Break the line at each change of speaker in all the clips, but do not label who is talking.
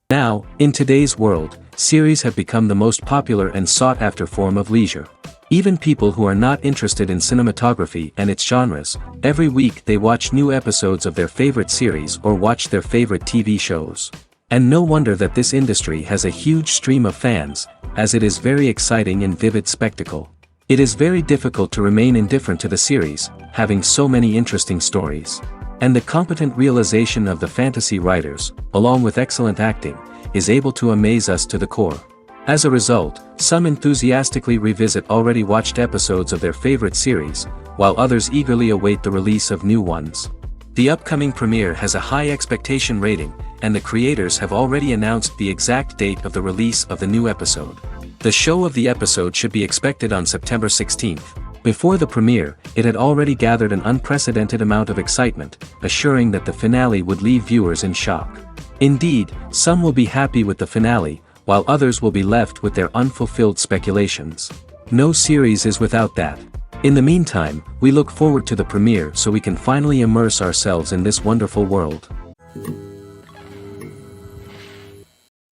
Now, in today's world, series have become the most popular and sought-after form of leisure. Even people who are not interested in cinematography and its genres, every week they watch new episodes of their favorite series or watch their favorite TV shows. And no wonder that this industry has a huge stream of fans, as it is very exciting and vivid spectacle. It is very difficult to remain indifferent to the series, having so many interesting stories. And the competent realization of the fantasy writers, along with excellent acting, is able to amaze us to the core. As a result, some enthusiastically revisit already watched episodes of their favorite series, while others eagerly await the release of new ones. The upcoming premiere has a high expectation rating, and the creators have already announced the exact date of the release of the new episode. The show of the episode should be expected on September 16th. Before the premiere, it had already gathered an unprecedented amount of excitement, assuring that the finale would leave viewers in shock. Indeed, some will be happy with the finale, while others will be left with their unfulfilled speculations. No series is without that. In the meantime, we look forward to the premiere so we can finally immerse ourselves in this wonderful world.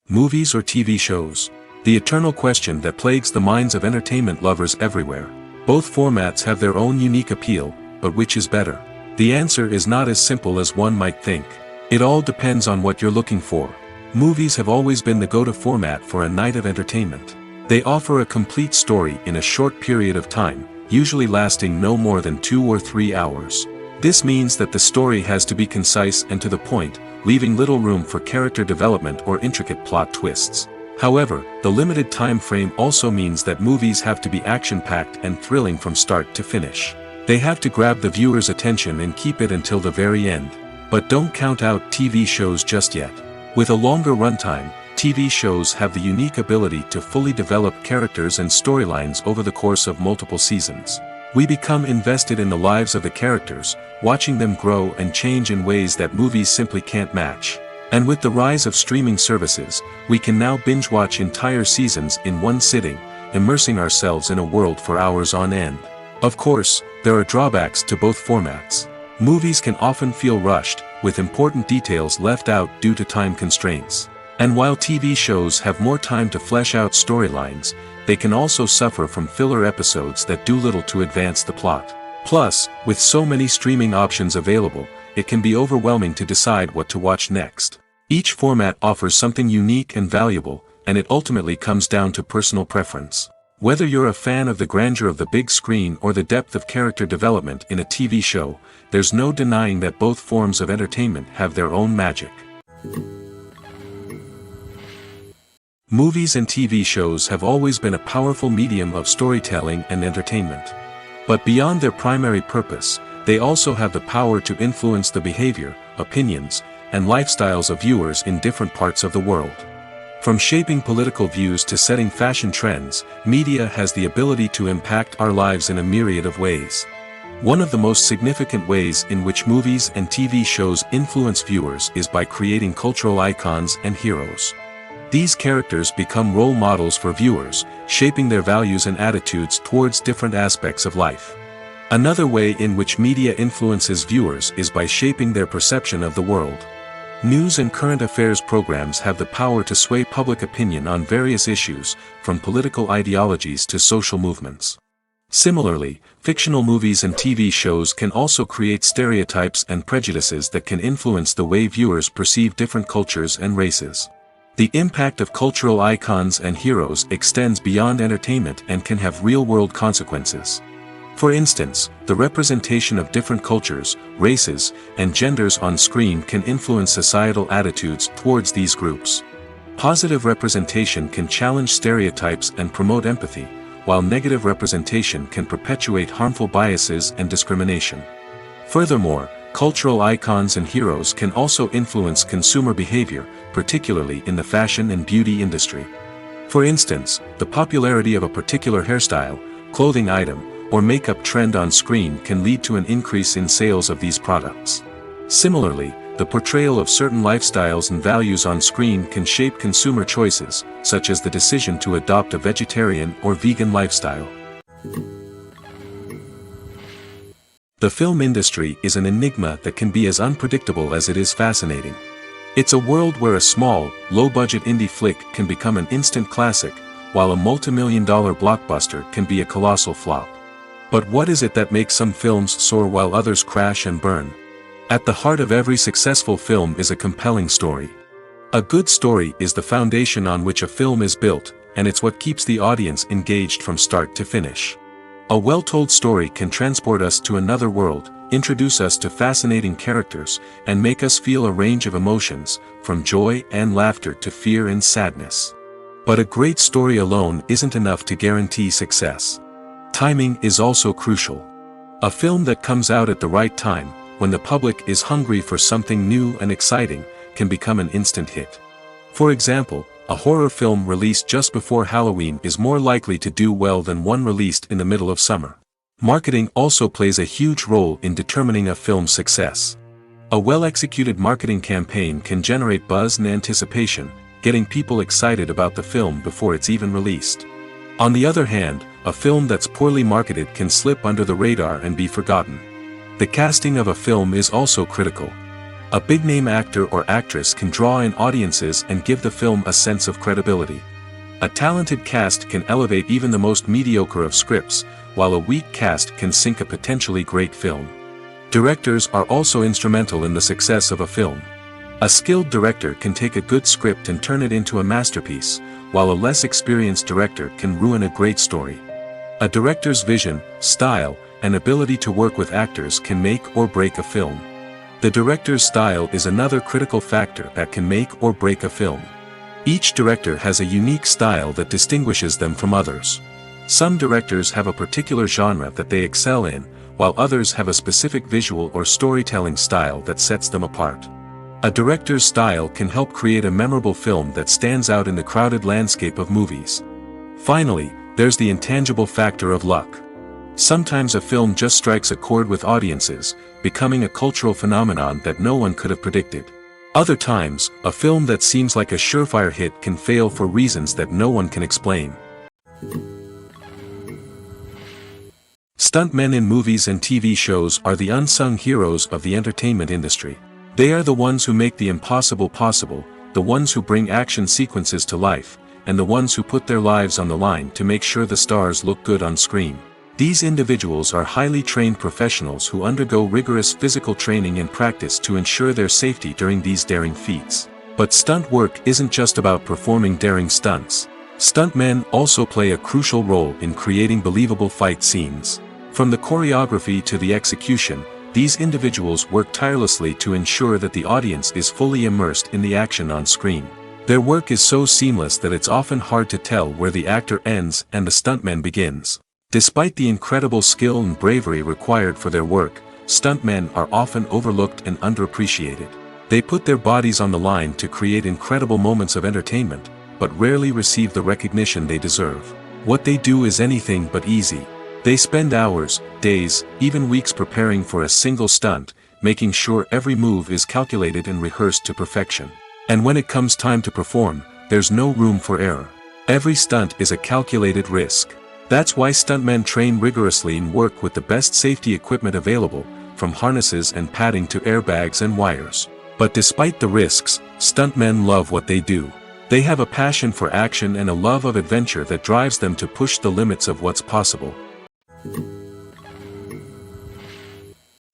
Movies or TV shows? The eternal question that plagues the minds of entertainment lovers everywhere. Both formats have their own unique appeal, but which is better? The answer is not as simple as one might think. It all depends on what you're looking for. Movies have always been the go-to format for a night of entertainment. They offer a complete story in a short period of time, usually lasting no more than 2 or 3 hours. This means that the story has to be concise and to the point, leaving little room for character development or intricate plot twists. However, the limited time frame also means that movies have to be action-packed and thrilling from start to finish. They have to grab the viewer's attention and keep it until the very end. But don't count out TV shows just yet. With a longer runtime, TV shows have the unique ability to fully develop characters and storylines over the course of multiple seasons. We become invested in the lives of the characters, watching them grow and change in ways that movies simply can't match. And with the rise of streaming services, we can now binge-watch entire seasons in one sitting, immersing ourselves in a world for hours on end. Of course, there are drawbacks to both formats. Movies can often feel rushed, with important details left out due to time constraints. And while TV shows have more time to flesh out storylines, they can also suffer from filler episodes that do little to advance the plot. Plus, with so many streaming options available, it can be overwhelming to decide what to watch next. Each format offers something unique and valuable, and it ultimately comes down to personal preference. Whether you're a fan of the grandeur of the big screen or the depth of character development in a TV show, there's no denying that both forms of entertainment have their own magic. Movies and TV shows have always been a powerful medium of storytelling and entertainment. But beyond their primary purpose, they also have the power to influence the behavior, opinions, and lifestyles of viewers in different parts of the world. From shaping political views to setting fashion trends, media has the ability to impact our lives in a myriad of ways. One of the most significant ways in which movies and TV shows influence viewers is by creating cultural icons and heroes. These characters become role models for viewers, shaping their values and attitudes towards different aspects of life. Another way in which media influences viewers is by shaping their perception of the world. News and current affairs programs have the power to sway public opinion on various issues, from political ideologies to social movements. Similarly, fictional movies and TV shows can also create stereotypes and prejudices that can influence the way viewers perceive different cultures and races. The impact of cultural icons and heroes extends beyond entertainment and can have real-world consequences. For instance, the representation of different cultures, races, and genders on screen can influence societal attitudes towards these groups. Positive representation can challenge stereotypes and promote empathy, while negative representation can perpetuate harmful biases and discrimination. Furthermore, cultural icons and heroes can also influence consumer behavior, particularly in the fashion and beauty industry. For instance, the popularity of a particular hairstyle, clothing item, or makeup trend on screen can lead to an increase in sales of these products. Similarly, the portrayal of certain lifestyles and values on screen can shape consumer choices, such as the decision to adopt a vegetarian or vegan lifestyle. The film industry is an enigma that can be as unpredictable as it is fascinating. It's a world where a small, low-budget indie flick can become an instant classic, while a multi-million-dollar blockbuster can be a colossal flop. But what is it that makes some films soar while others crash and burn? At the heart of every successful film is a compelling story. A good story is the foundation on which a film is built, and it's what keeps the audience engaged from start to finish. A well-told story can transport us to another world, introduce us to fascinating characters, and make us feel a range of emotions, from joy and laughter to fear and sadness. But a great story alone isn't enough to guarantee success. Timing is also crucial. A film that comes out at the right time, when the public is hungry for something new and exciting, can become an instant hit. For example, a horror film released just before Halloween is more likely to do well than one released in the middle of summer. Marketing also plays a huge role in determining a film's success. A well-executed marketing campaign can generate buzz and anticipation, getting people excited about the film before it's even released. On the other hand, a film that's poorly marketed can slip under the radar and be forgotten. The casting of a film is also critical. A big-name actor or actress can draw in audiences and give the film a sense of credibility. A talented cast can elevate even the most mediocre of scripts, while a weak cast can sink a potentially great film. Directors are also instrumental in the success of a film. A skilled director can take a good script and turn it into a masterpiece, while a less experienced director can ruin a great story. A director's vision, style, and ability to work with actors can make or break a film. The director's style is another critical factor that can make or break a film. Each director has a unique style that distinguishes them from others. Some directors have a particular genre that they excel in, while others have a specific visual or storytelling style that sets them apart. A director's style can help create a memorable film that stands out in the crowded landscape of movies. Finally, there's the intangible factor of luck. Sometimes a film just strikes a chord with audiences, becoming a cultural phenomenon that no one could have predicted. Other times, a film that seems like a surefire hit can fail for reasons that no one can explain. Stuntmen in movies and TV shows are the unsung heroes of the entertainment industry. They are the ones who make the impossible possible, the ones who bring action sequences to life, and the ones who put their lives on the line to make sure the stars look good on screen. These individuals are highly trained professionals who undergo rigorous physical training and practice to ensure their safety during these daring feats. But stunt work isn't just about performing daring stunts. Stuntmen also play a crucial role in creating believable fight scenes. From the choreography to the execution, these individuals work tirelessly to ensure that the audience is fully immersed in the action on screen. Their work is so seamless that it's often hard to tell where the actor ends and the stuntman begins. Despite the incredible skill and bravery required for their work, stuntmen are often overlooked and underappreciated. They put their bodies on the line to create incredible moments of entertainment, but rarely receive the recognition they deserve. What they do is anything but easy. They spend hours, days, even weeks preparing for a single stunt, making sure every move is calculated and rehearsed to perfection. And when it comes time to perform, there's no room for error. Every stunt is a calculated risk. That's why stuntmen train rigorously and work with the best safety equipment available, from harnesses and padding to airbags and wires. But despite the risks, stuntmen love what they do. They have a passion for action and a love of adventure that drives them to push the limits of what's possible.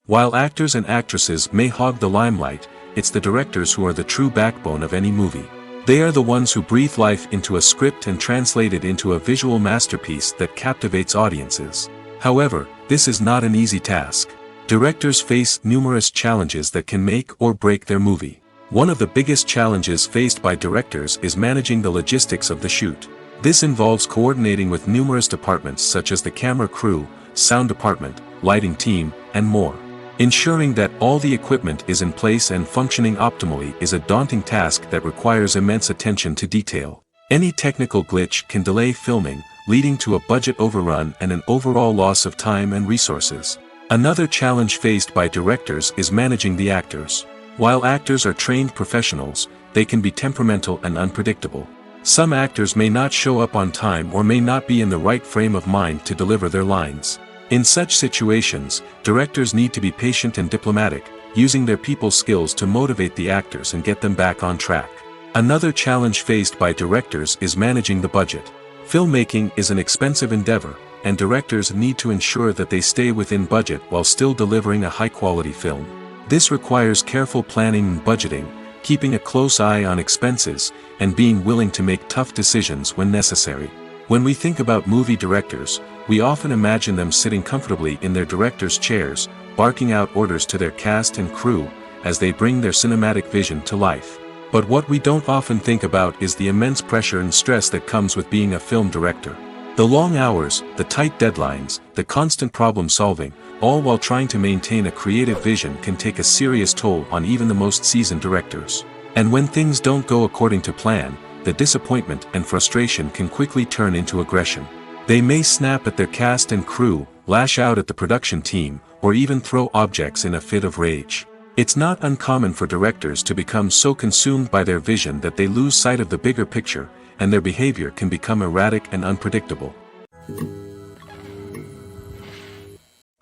While actors and actresses may hog the limelight, it's the directors who are the true backbone of any movie. They are the ones who breathe life into a script and translate it into a visual masterpiece that captivates audiences. However, this is not an easy task. Directors face numerous challenges that can make or break their movie. One of the biggest challenges faced by directors is managing the logistics of the shoot. This involves coordinating with numerous departments such as the camera crew, sound department, lighting team, and more. Ensuring that all the equipment is in place and functioning optimally is a daunting task that requires immense attention to detail. Any technical glitch can delay filming, leading to a budget overrun and an overall loss of time and resources. Another challenge faced by directors is managing the actors. While actors are trained professionals, they can be temperamental and unpredictable. Some actors may not show up on time or may not be in the right frame of mind to deliver their lines. In such situations, directors need to be patient and diplomatic, using their people skills to motivate the actors and get them back on track. Another challenge faced by directors is managing the budget. Filmmaking is an expensive endeavor, and directors need to ensure that they stay within budget while still delivering a high-quality film. This requires careful planning and budgeting, keeping a close eye on expenses, and being willing to make tough decisions when necessary. When we think about movie directors, we often imagine them sitting comfortably in their director's chairs, barking out orders to their cast and crew, as they bring their cinematic vision to life. But what we don't often think about is the immense pressure and stress that comes with being a film director. The long hours, the tight deadlines, the constant problem solving, all while trying to maintain a creative vision can take a serious toll on even the most seasoned directors. And when things don't go according to plan, the disappointment and frustration can quickly turn into aggression. They may snap at their cast and crew, lash out at the production team, or even throw objects in a fit of rage. It's not uncommon for directors to become so consumed by their vision that they lose sight of the bigger picture, and their behavior can become erratic and unpredictable.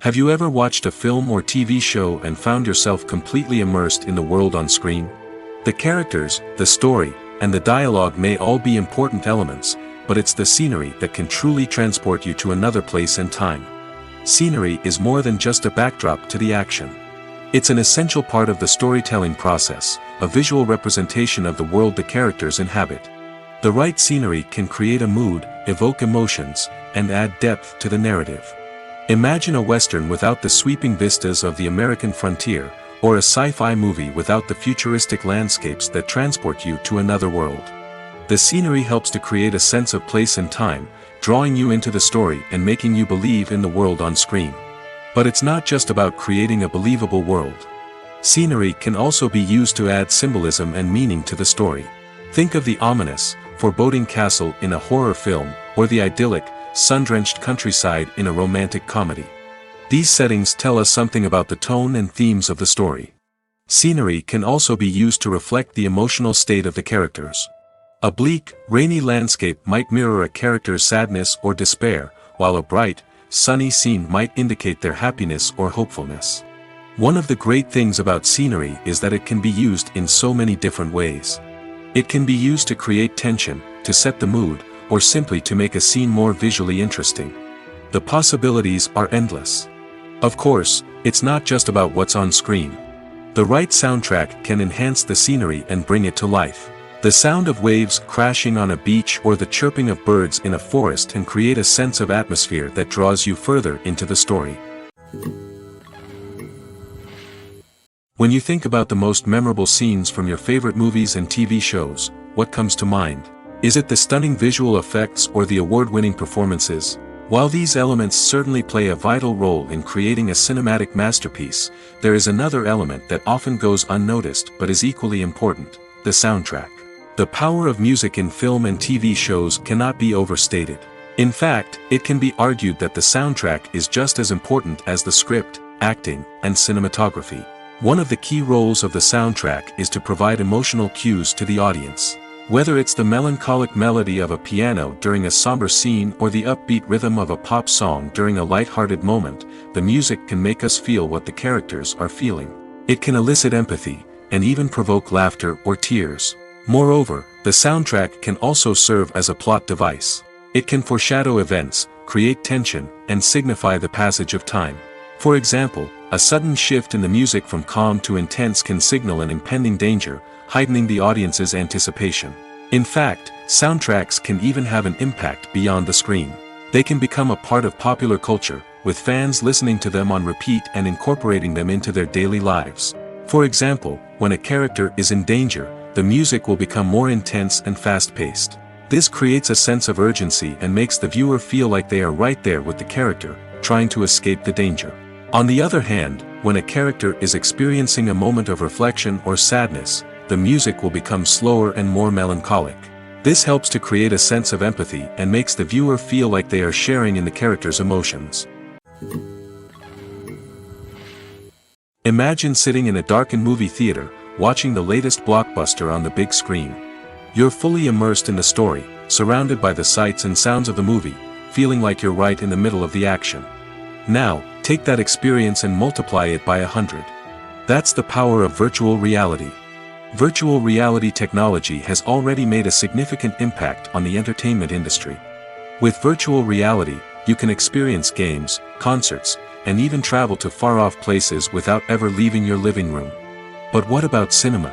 Have you ever watched a film or TV show and found yourself completely immersed in the world on screen? The characters, the story, and the dialogue may all be important elements, but it's the scenery that can truly transport you to another place and time. Scenery is more than just a backdrop to the action. It's an essential part of the storytelling process, a visual representation of the world the characters inhabit. The right scenery can create a mood, evoke emotions, and add depth to the narrative. Imagine a Western without the sweeping vistas of the American frontier, or a sci-fi movie without the futuristic landscapes that transport you to another world. The scenery helps to create a sense of place and time, drawing you into the story and making you believe in the world on screen. But it's not just about creating a believable world. Scenery can also be used to add symbolism and meaning to the story. Think of the ominous, foreboding castle in a horror film, or the idyllic, sun-drenched countryside in a romantic comedy. These settings tell us something about the tone and themes of the story. Scenery can also be used to reflect the emotional state of the characters. A bleak, rainy landscape might mirror a character's sadness or despair, while a bright, sunny scene might indicate their happiness or hopefulness. One of the great things about scenery is that it can be used in so many different ways. It can be used to create tension, to set the mood, or simply to make a scene more visually interesting. The possibilities are endless. Of course, it's not just about what's on screen. The right soundtrack can enhance the scenery and bring it to life. The sound of waves crashing on a beach or the chirping of birds in a forest can create a sense of atmosphere that draws you further into the story. When you think about the most memorable scenes from your favorite movies and TV shows, what comes to mind? Is it the stunning visual effects or the award-winning performances? While these elements certainly play a vital role in creating a cinematic masterpiece, there is another element that often goes unnoticed but is equally important: the soundtrack. The power of music in film and TV shows cannot be overstated. In fact, it can be argued that the soundtrack is just as important as the script, acting, and cinematography. One of the key roles of the soundtrack is to provide emotional cues to the audience. Whether it's the melancholic melody of a piano during a somber scene or the upbeat rhythm of a pop song during a light-hearted moment, the music can make us feel what the characters are feeling. It can elicit empathy, and even provoke laughter or tears. Moreover, the soundtrack can also serve as a plot device. It can foreshadow events, create tension, and signify the passage of time. For example, a sudden shift in the music from calm to intense can signal an impending danger, heightening the audience's anticipation. In fact, soundtracks can even have an impact beyond the screen. They can become a part of popular culture, with fans listening to them on repeat and incorporating them into their daily lives. For example, when a character is in danger, the music will become more intense and fast-paced. This creates a sense of urgency and makes the viewer feel like they are right there with the character, trying to escape the danger. On the other hand, when a character is experiencing a moment of reflection or sadness, the music will become slower and more melancholic. This helps to create a sense of empathy and makes the viewer feel like they are sharing in the character's emotions. Imagine sitting in a darkened movie theater, watching the latest blockbuster on the big screen. You're fully immersed in the story, surrounded by the sights and sounds of the movie, feeling like you're right in the middle of the action. Now, take that experience and multiply it by 100. That's the power of virtual reality. Virtual reality technology has already made a significant impact on the entertainment industry. With virtual reality, you can experience games, concerts, and even travel to far-off places without ever leaving your living room. But what about cinema?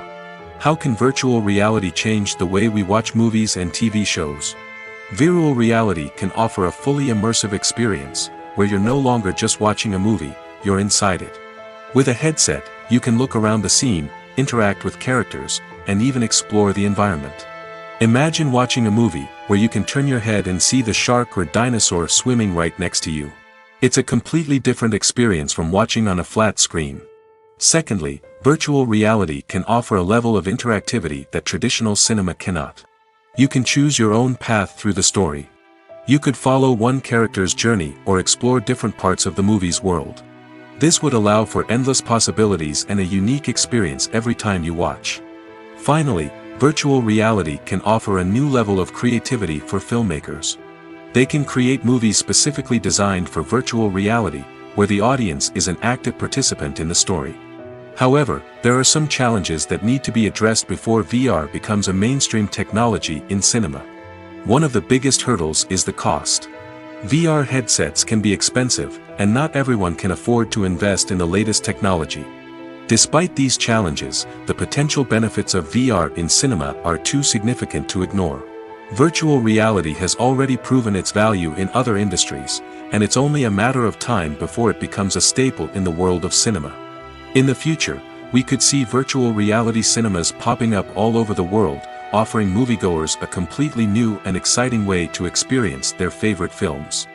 How can virtual reality change the way we watch movies and TV shows? Virtual reality can offer a fully immersive experience, where you're no longer just watching a movie, you're inside it. With a headset, you can look around the scene, interact with characters, and even explore the environment. Imagine watching a movie where you can turn your head and see the shark or dinosaur swimming right next to you. It's a completely different experience from watching on a flat screen. Secondly, virtual reality can offer a level of interactivity that traditional cinema cannot. You can choose your own path through the story. You could follow one character's journey or explore different parts of the movie's world. This would allow for endless possibilities and a unique experience every time you watch. Finally, virtual reality can offer a new level of creativity for filmmakers. They can create movies specifically designed for virtual reality, where the audience is an active participant in the story. However, there are some challenges that need to be addressed before VR becomes a mainstream technology in cinema. One of the biggest hurdles is the cost. VR headsets can be expensive, and not everyone can afford to invest in the latest technology. Despite these challenges, the potential benefits of VR in cinema are too significant to ignore. Virtual reality has already proven its value in other industries, and it's only a matter of time before it becomes a staple in the world of cinema. In the future, we could see virtual reality cinemas popping up all over the world, offering moviegoers a completely new and exciting way to experience their favorite films.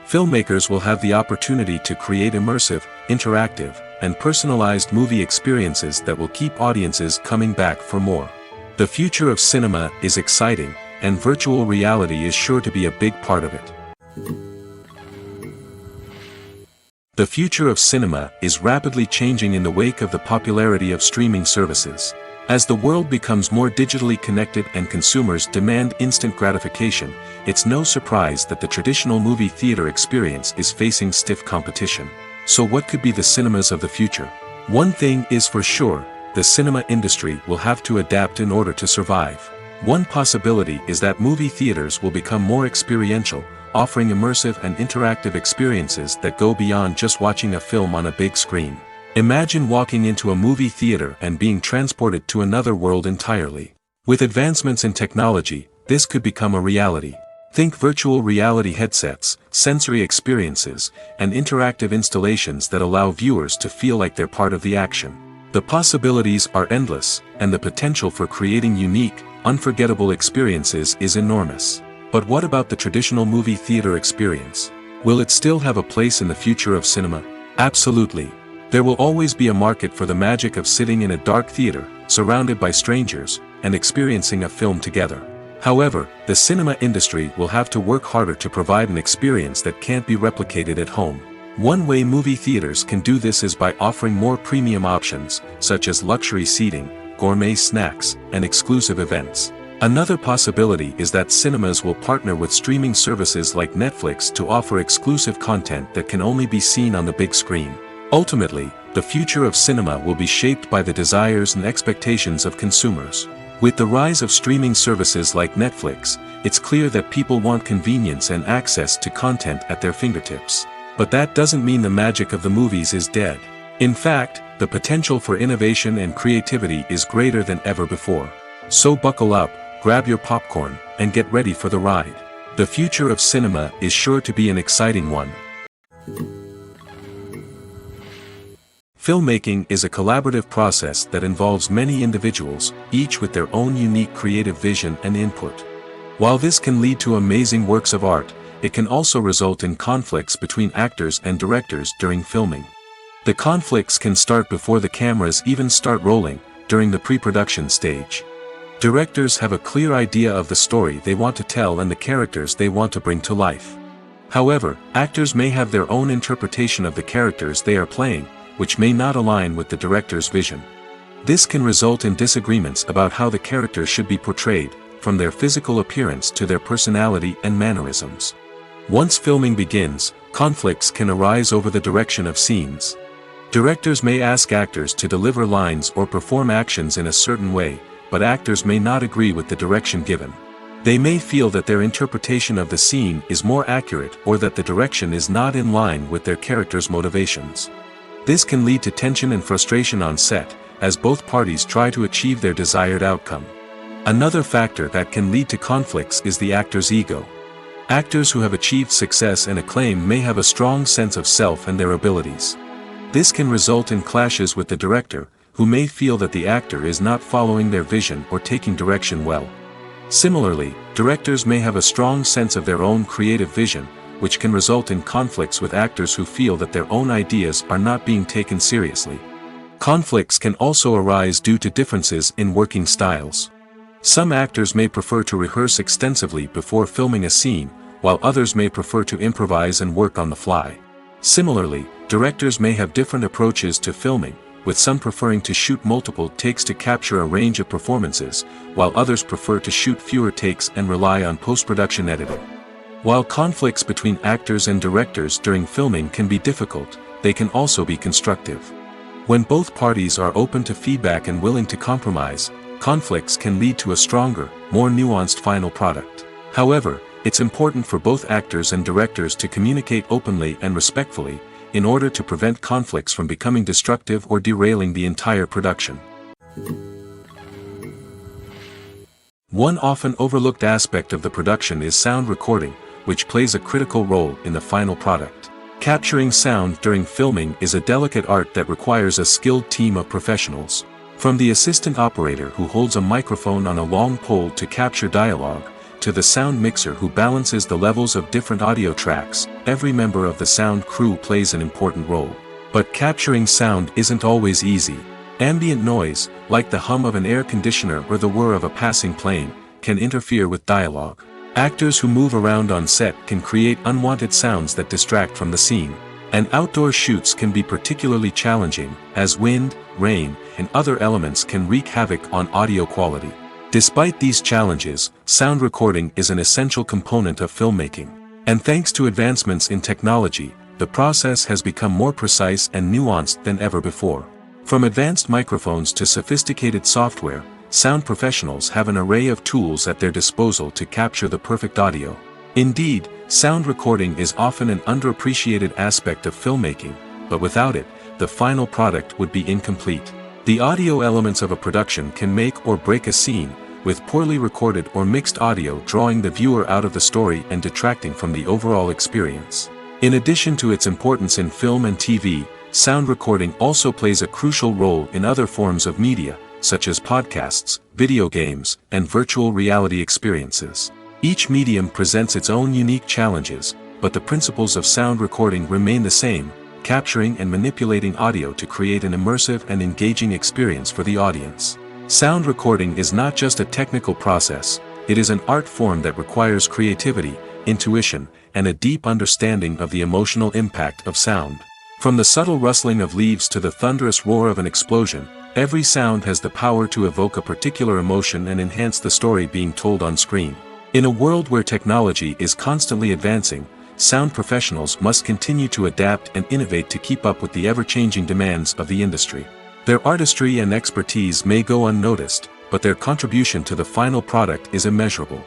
Filmmakers will have the opportunity to create immersive, interactive, and personalized movie experiences that will keep audiences coming back for more. The future of cinema is exciting, and virtual reality is sure to be a big part of it. The future of cinema is rapidly changing in the wake of the popularity of streaming services. As the world becomes more digitally connected and consumers demand instant gratification, it's no surprise that the traditional movie theater experience is facing stiff competition. So what could be the cinemas of the future? One thing is for sure, the cinema industry will have to adapt in order to survive. One possibility is that movie theaters will become more experiential, offering immersive and interactive experiences that go beyond just watching a film on a big screen. Imagine walking into a movie theater and being transported to another world entirely. With advancements in technology, this could become a reality. Think virtual reality headsets, sensory experiences, and interactive installations that allow viewers to feel like they're part of the action. The possibilities are endless, and the potential for creating unique, unforgettable experiences is enormous. But what about the traditional movie theater experience? Will it still have a place in the future of cinema? Absolutely. There will always be a market for the magic of sitting in a dark theater, surrounded by strangers, and experiencing a film together. However, the cinema industry will have to work harder to provide an experience that can't be replicated at home. One way movie theaters can do this is by offering more premium options, such as luxury seating, gourmet snacks, and exclusive events. Another possibility is that cinemas will partner with streaming services like Netflix to offer exclusive content that can only be seen on the big screen. Ultimately, the future of cinema will be shaped by the desires and expectations of consumers. With the rise of streaming services like Netflix, it's clear that people want convenience and access to content at their fingertips. But that doesn't mean the magic of the movies is dead. In fact, the potential for innovation and creativity is greater than ever before. So buckle up, grab your popcorn, and get ready for the ride. The future of cinema is sure to be an exciting one. Filmmaking is a collaborative process that involves many individuals, each with their own unique creative vision and input. While this can lead to amazing works of art, it can also result in conflicts between actors and directors during filming. The conflicts can start before the cameras even start rolling, during the pre-production stage. Directors have a clear idea of the story they want to tell and the characters they want to bring to life. However, actors may have their own interpretation of the characters they are playing, which may not align with the director's vision. This can result in disagreements about how the characters should be portrayed, from their physical appearance to their personality and mannerisms. Once filming begins, conflicts can arise over the direction of scenes. Directors may ask actors to deliver lines or perform actions in a certain way, but actors may not agree with the direction given. They may feel that their interpretation of the scene is more accurate or that the direction is not in line with their character's motivations. This can lead to tension and frustration on set, as both parties try to achieve their desired outcome. Another factor that can lead to conflicts is the actor's ego. Actors who have achieved success and acclaim may have a strong sense of self and their abilities. This can result in clashes with the director, who may feel that the actor is not following their vision or taking direction well. Similarly, directors may have a strong sense of their own creative vision, which can result in conflicts with actors who feel that their own ideas are not being taken seriously. Conflicts can also arise due to differences in working styles. Some actors may prefer to rehearse extensively before filming a scene, while others may prefer to improvise and work on the fly. Similarly, directors may have different approaches to filming, with some preferring to shoot multiple takes to capture a range of performances, while others prefer to shoot fewer takes and rely on post-production editing. While conflicts between actors and directors during filming can be difficult, they can also be constructive. When both parties are open to feedback and willing to compromise, conflicts can lead to a stronger, more nuanced final product. However, it's important for both actors and directors to communicate openly and respectfully, in order to prevent conflicts from becoming destructive or derailing the entire production. One often overlooked aspect of the production is sound recording, which plays a critical role in the final product. Capturing sound during filming is a delicate art that requires a skilled team of professionals. From the assistant operator who holds a microphone on a long pole to capture dialogue, to the sound mixer who balances the levels of different audio tracks, every member of the sound crew plays an important role. But capturing sound isn't always easy. Ambient noise, like the hum of an air conditioner or the whir of a passing plane, can interfere with dialogue. Actors who move around on set can create unwanted sounds that distract from the scene. And outdoor shoots can be particularly challenging, as wind, rain, and other elements can wreak havoc on audio quality. Despite these challenges, sound recording is an essential component of filmmaking. And thanks to advancements in technology, the process has become more precise and nuanced than ever before. From advanced microphones to sophisticated software, sound professionals have an array of tools at their disposal to capture the perfect audio. Indeed, sound recording is often an underappreciated aspect of filmmaking, but without it, the final product would be incomplete. The audio elements of a production can make or break a scene, with poorly recorded or mixed audio drawing the viewer out of the story and detracting from the overall experience. In addition to its importance in film and TV, sound recording also plays a crucial role in other forms of media, such as podcasts, video games, and virtual reality experiences. Each medium presents its own unique challenges, but the principles of sound recording remain the same: capturing and manipulating audio to create an immersive and engaging experience for the audience. Sound recording is not just a technical process, it is an art form that requires creativity, intuition, and a deep understanding of the emotional impact of sound. From the subtle rustling of leaves to the thunderous roar of an explosion, every sound has the power to evoke a particular emotion and enhance the story being told on screen. In a world where technology is constantly advancing, sound professionals must continue to adapt and innovate to keep up with the ever-changing demands of the industry. Their artistry and expertise may go unnoticed, but their contribution to the final product is immeasurable.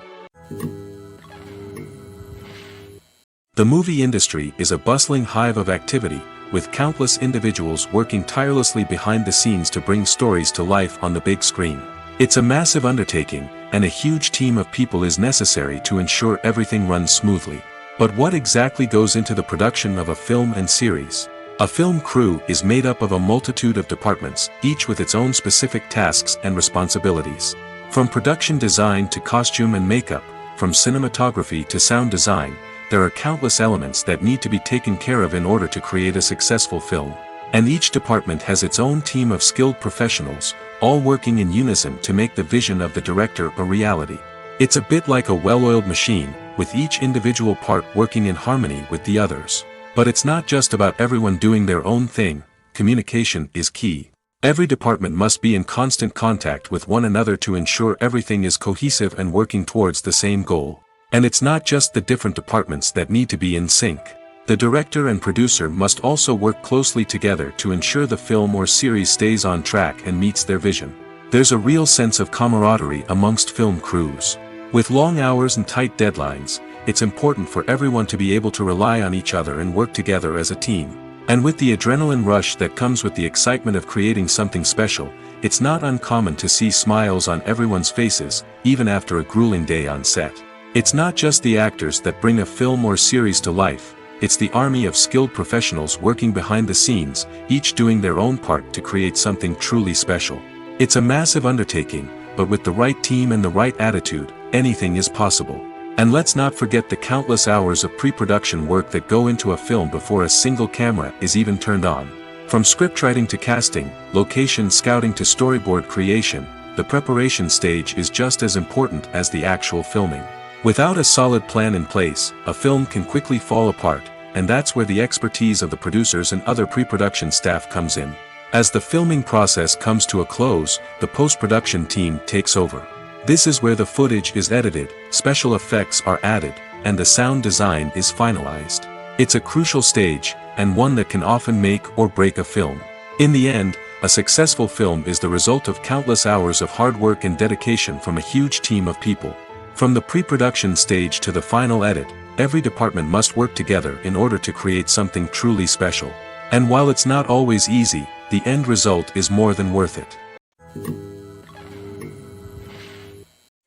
The movie industry is a bustling hive of activity, with countless individuals working tirelessly behind the scenes to bring stories to life on the big screen. It's a massive undertaking, and a huge team of people is necessary to ensure everything runs smoothly. But what exactly goes into the production of a film and series? A film crew is made up of a multitude of departments, each with its own specific tasks and responsibilities. From production design to costume and makeup, from cinematography to sound design, there are countless elements that need to be taken care of in order to create a successful film. And each department has its own team of skilled professionals, all working in unison to make the vision of the director a reality. It's a bit like a well-oiled machine, with each individual part working in harmony with the others. But it's not just about everyone doing their own thing. Communication is key. Every department must be in constant contact with one another to ensure everything is cohesive and working towards the same goal. And it's not just the different departments that need to be in sync. The director and producer must also work closely together to ensure the film or series stays on track and meets their vision. There's a real sense of camaraderie amongst film crews. With long hours and tight deadlines, it's important for everyone to be able to rely on each other and work together as a team. And with the adrenaline rush that comes with the excitement of creating something special, it's not uncommon to see smiles on everyone's faces, even after a grueling day on set. It's not just the actors that bring a film or series to life, it's the army of skilled professionals working behind the scenes, each doing their own part to create something truly special. It's a massive undertaking, but with the right team and the right attitude, anything is possible. And let's not forget the countless hours of pre-production work that go into a film before a single camera is even turned on. From scriptwriting to casting, location scouting to storyboard creation, the preparation stage is just as important as the actual filming. Without a solid plan in place, a film can quickly fall apart, and that's where the expertise of the producers and other pre-production staff comes in. As the filming process comes to a close, the post-production team takes over. This is where the footage is edited, special effects are added, and the sound design is finalized. It's a crucial stage, and one that can often make or break a film. In the end, a successful film is the result of countless hours of hard work and dedication from a huge team of people. From the pre-production stage to the final edit, every department must work together in order to create something truly special. And while it's not always easy, the end result is more than worth it.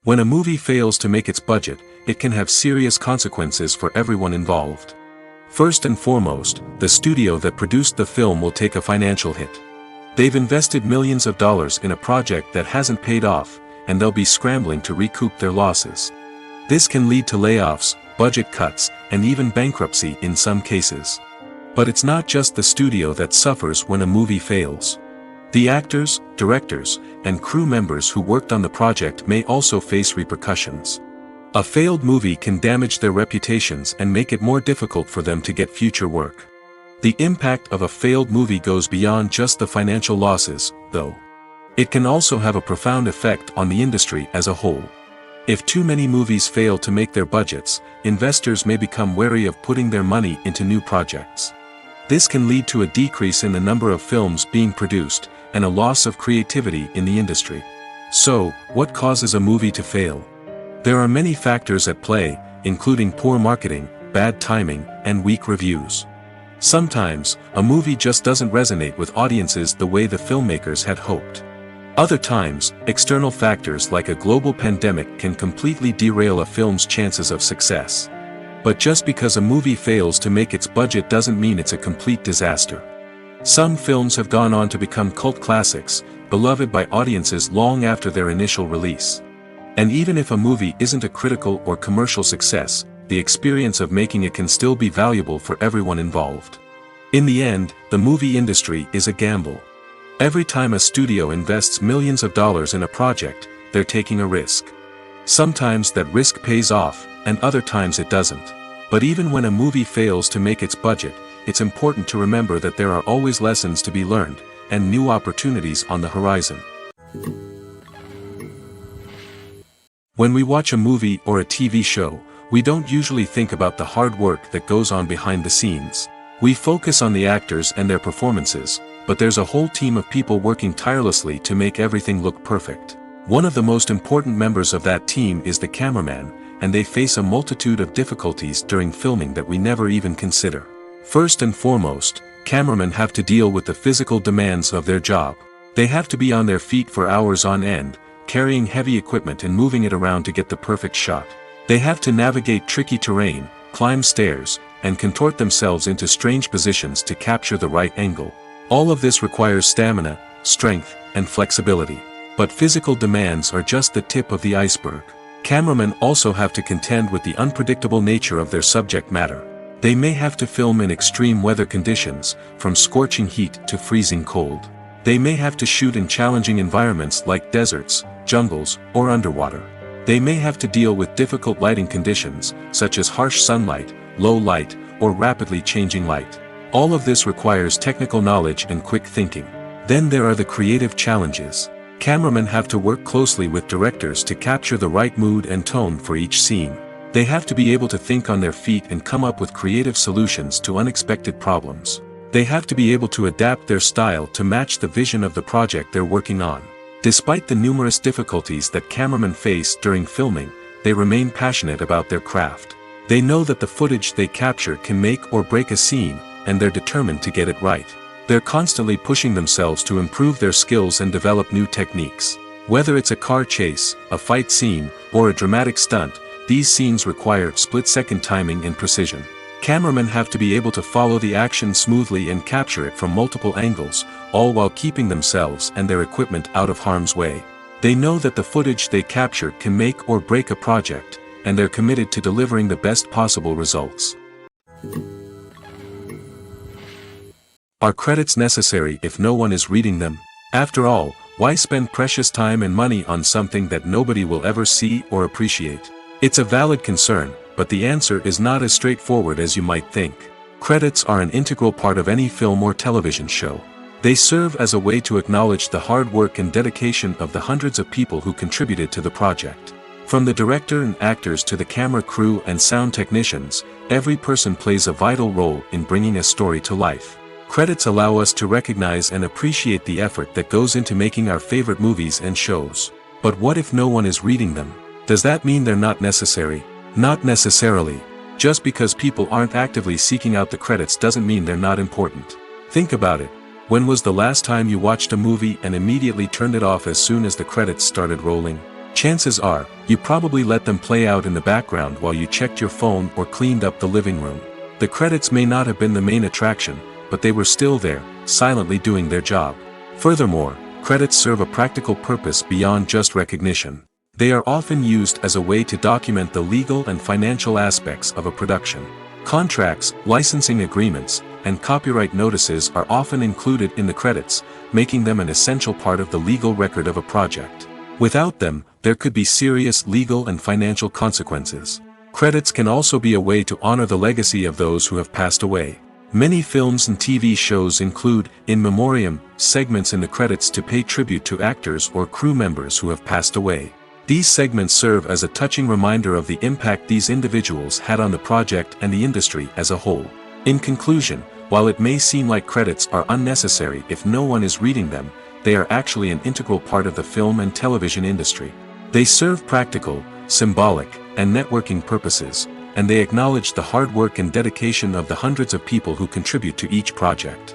When a movie fails to make its budget, it can have serious consequences for everyone involved. First and foremost, the studio that produced the film will take a financial hit. They've invested millions of dollars in a project that hasn't paid off, and they'll be scrambling to recoup their losses. This can lead to layoffs, budget cuts, and even bankruptcy in some cases. But it's not just the studio that suffers when a movie fails. The actors, directors, and crew members who worked on the project may also face repercussions. A failed movie can damage their reputations and make it more difficult for them to get future work. The impact of a failed movie goes beyond just the financial losses, though. It can also have a profound effect on the industry as a whole. If too many movies fail to make their budgets, investors may become wary of putting their money into new projects. This can lead to a decrease in the number of films being produced, and a loss of creativity in the industry. So, what causes a movie to fail? There are many factors at play, including poor marketing, bad timing, and weak reviews. Sometimes, a movie just doesn't resonate with audiences the way the filmmakers had hoped. Other times, external factors like a global pandemic can completely derail a film's chances of success. But just because a movie fails to make its budget doesn't mean it's a complete disaster. Some films have gone on to become cult classics, beloved by audiences long after their initial release. And even if a movie isn't a critical or commercial success, the experience of making it can still be valuable for everyone involved. In the end, the movie industry is a gamble. Every time a studio invests millions of dollars in a project, they're taking a risk. Sometimes that risk pays off, and other times it doesn't. But even when a movie fails to make its budget, it's important to remember that there are always lessons to be learned, and new opportunities on the horizon. When we watch a movie or a TV show, we don't usually think about the hard work that goes on behind the scenes. We focus on the actors and their performances, but there's a whole team of people working tirelessly to make everything look perfect. One of the most important members of that team is the cameraman, and they face a multitude of difficulties during filming that we never even consider. First and foremost, cameramen have to deal with the physical demands of their job. They have to be on their feet for hours on end, carrying heavy equipment and moving it around to get the perfect shot. They have to navigate tricky terrain, climb stairs, and contort themselves into strange positions to capture the right angle. All of this requires stamina, strength, and flexibility. But physical demands are just the tip of the iceberg. Cameramen also have to contend with the unpredictable nature of their subject matter. They may have to film in extreme weather conditions, from scorching heat to freezing cold. They may have to shoot in challenging environments like deserts, jungles, or underwater. They may have to deal with difficult lighting conditions, such as harsh sunlight, low light, or rapidly changing light. All of this requires technical knowledge and quick thinking. Then there are the creative challenges. Cameramen have to work closely with directors to capture the right mood and tone for each scene. They have to be able to think on their feet and come up with creative solutions to unexpected problems. They have to be able to adapt their style to match the vision of the project they're working on. Despite the numerous difficulties that cameramen face during filming, they remain passionate about their craft. They know that the footage they capture can make or break a scene, and they're determined to get it right. They're constantly pushing themselves to improve their skills and develop new techniques. Whether it's a car chase, a fight scene, or a dramatic stunt, these scenes require split-second timing and precision. Cameramen have to be able to follow the action smoothly and capture it from multiple angles, all while keeping themselves and their equipment out of harm's way. They know that the footage they capture can make or break a project, and they're committed to delivering the best possible results. Are credits necessary if no one is reading them? After all, why spend precious time and money on something that nobody will ever see or appreciate? It's a valid concern, but the answer is not as straightforward as you might think. Credits are an integral part of any film or television show. They serve as a way to acknowledge the hard work and dedication of the hundreds of people who contributed to the project. From the director and actors to the camera crew and sound technicians, every person plays a vital role in bringing a story to life. Credits allow us to recognize and appreciate the effort that goes into making our favorite movies and shows. But what if no one is reading them? Does that mean they're not necessary? Not necessarily. Just because people aren't actively seeking out the credits doesn't mean they're not important. Think about it. When was the last time you watched a movie and immediately turned it off as soon as the credits started rolling? Chances are, you probably let them play out in the background while you checked your phone or cleaned up the living room. The credits may not have been the main attraction, but they were still there, silently doing their job. Furthermore, credits serve a practical purpose beyond just recognition. They are often used as a way to document the legal and financial aspects of a production. Contracts, licensing agreements, and copyright notices are often included in the credits, making them an essential part of the legal record of a project. Without them, there could be serious legal and financial consequences. Credits can also be a way to honor the legacy of those who have passed away. Many films and TV shows include, in memoriam, segments in the credits to pay tribute to actors or crew members who have passed away. These segments serve as a touching reminder of the impact these individuals had on the project and the industry as a whole. In conclusion, while it may seem like credits are unnecessary if no one is reading them, they are actually an integral part of the film and television industry. They serve practical, symbolic, and networking purposes, and they acknowledge the hard work and dedication of the hundreds of people who contribute to each project.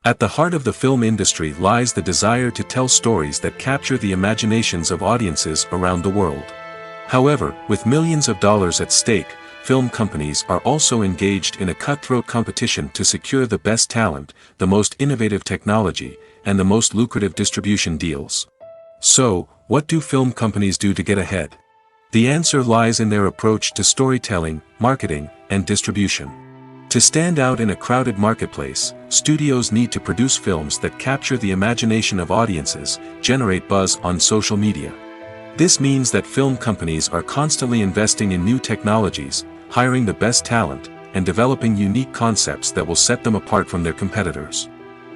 At the heart of the film industry lies the desire to tell stories that capture the imaginations of audiences around the world. However, with millions of dollars at stake, film companies are also engaged in a cutthroat competition to secure the best talent, the most innovative technology, and the most lucrative distribution deals. So, what do film companies do to get ahead? The answer lies in their approach to storytelling, marketing, and distribution. To stand out in a crowded marketplace, studios need to produce films that capture the imagination of audiences, generate buzz on social media. This means that film companies are constantly investing in new technologies, hiring the best talent, and developing unique concepts that will set them apart from their competitors.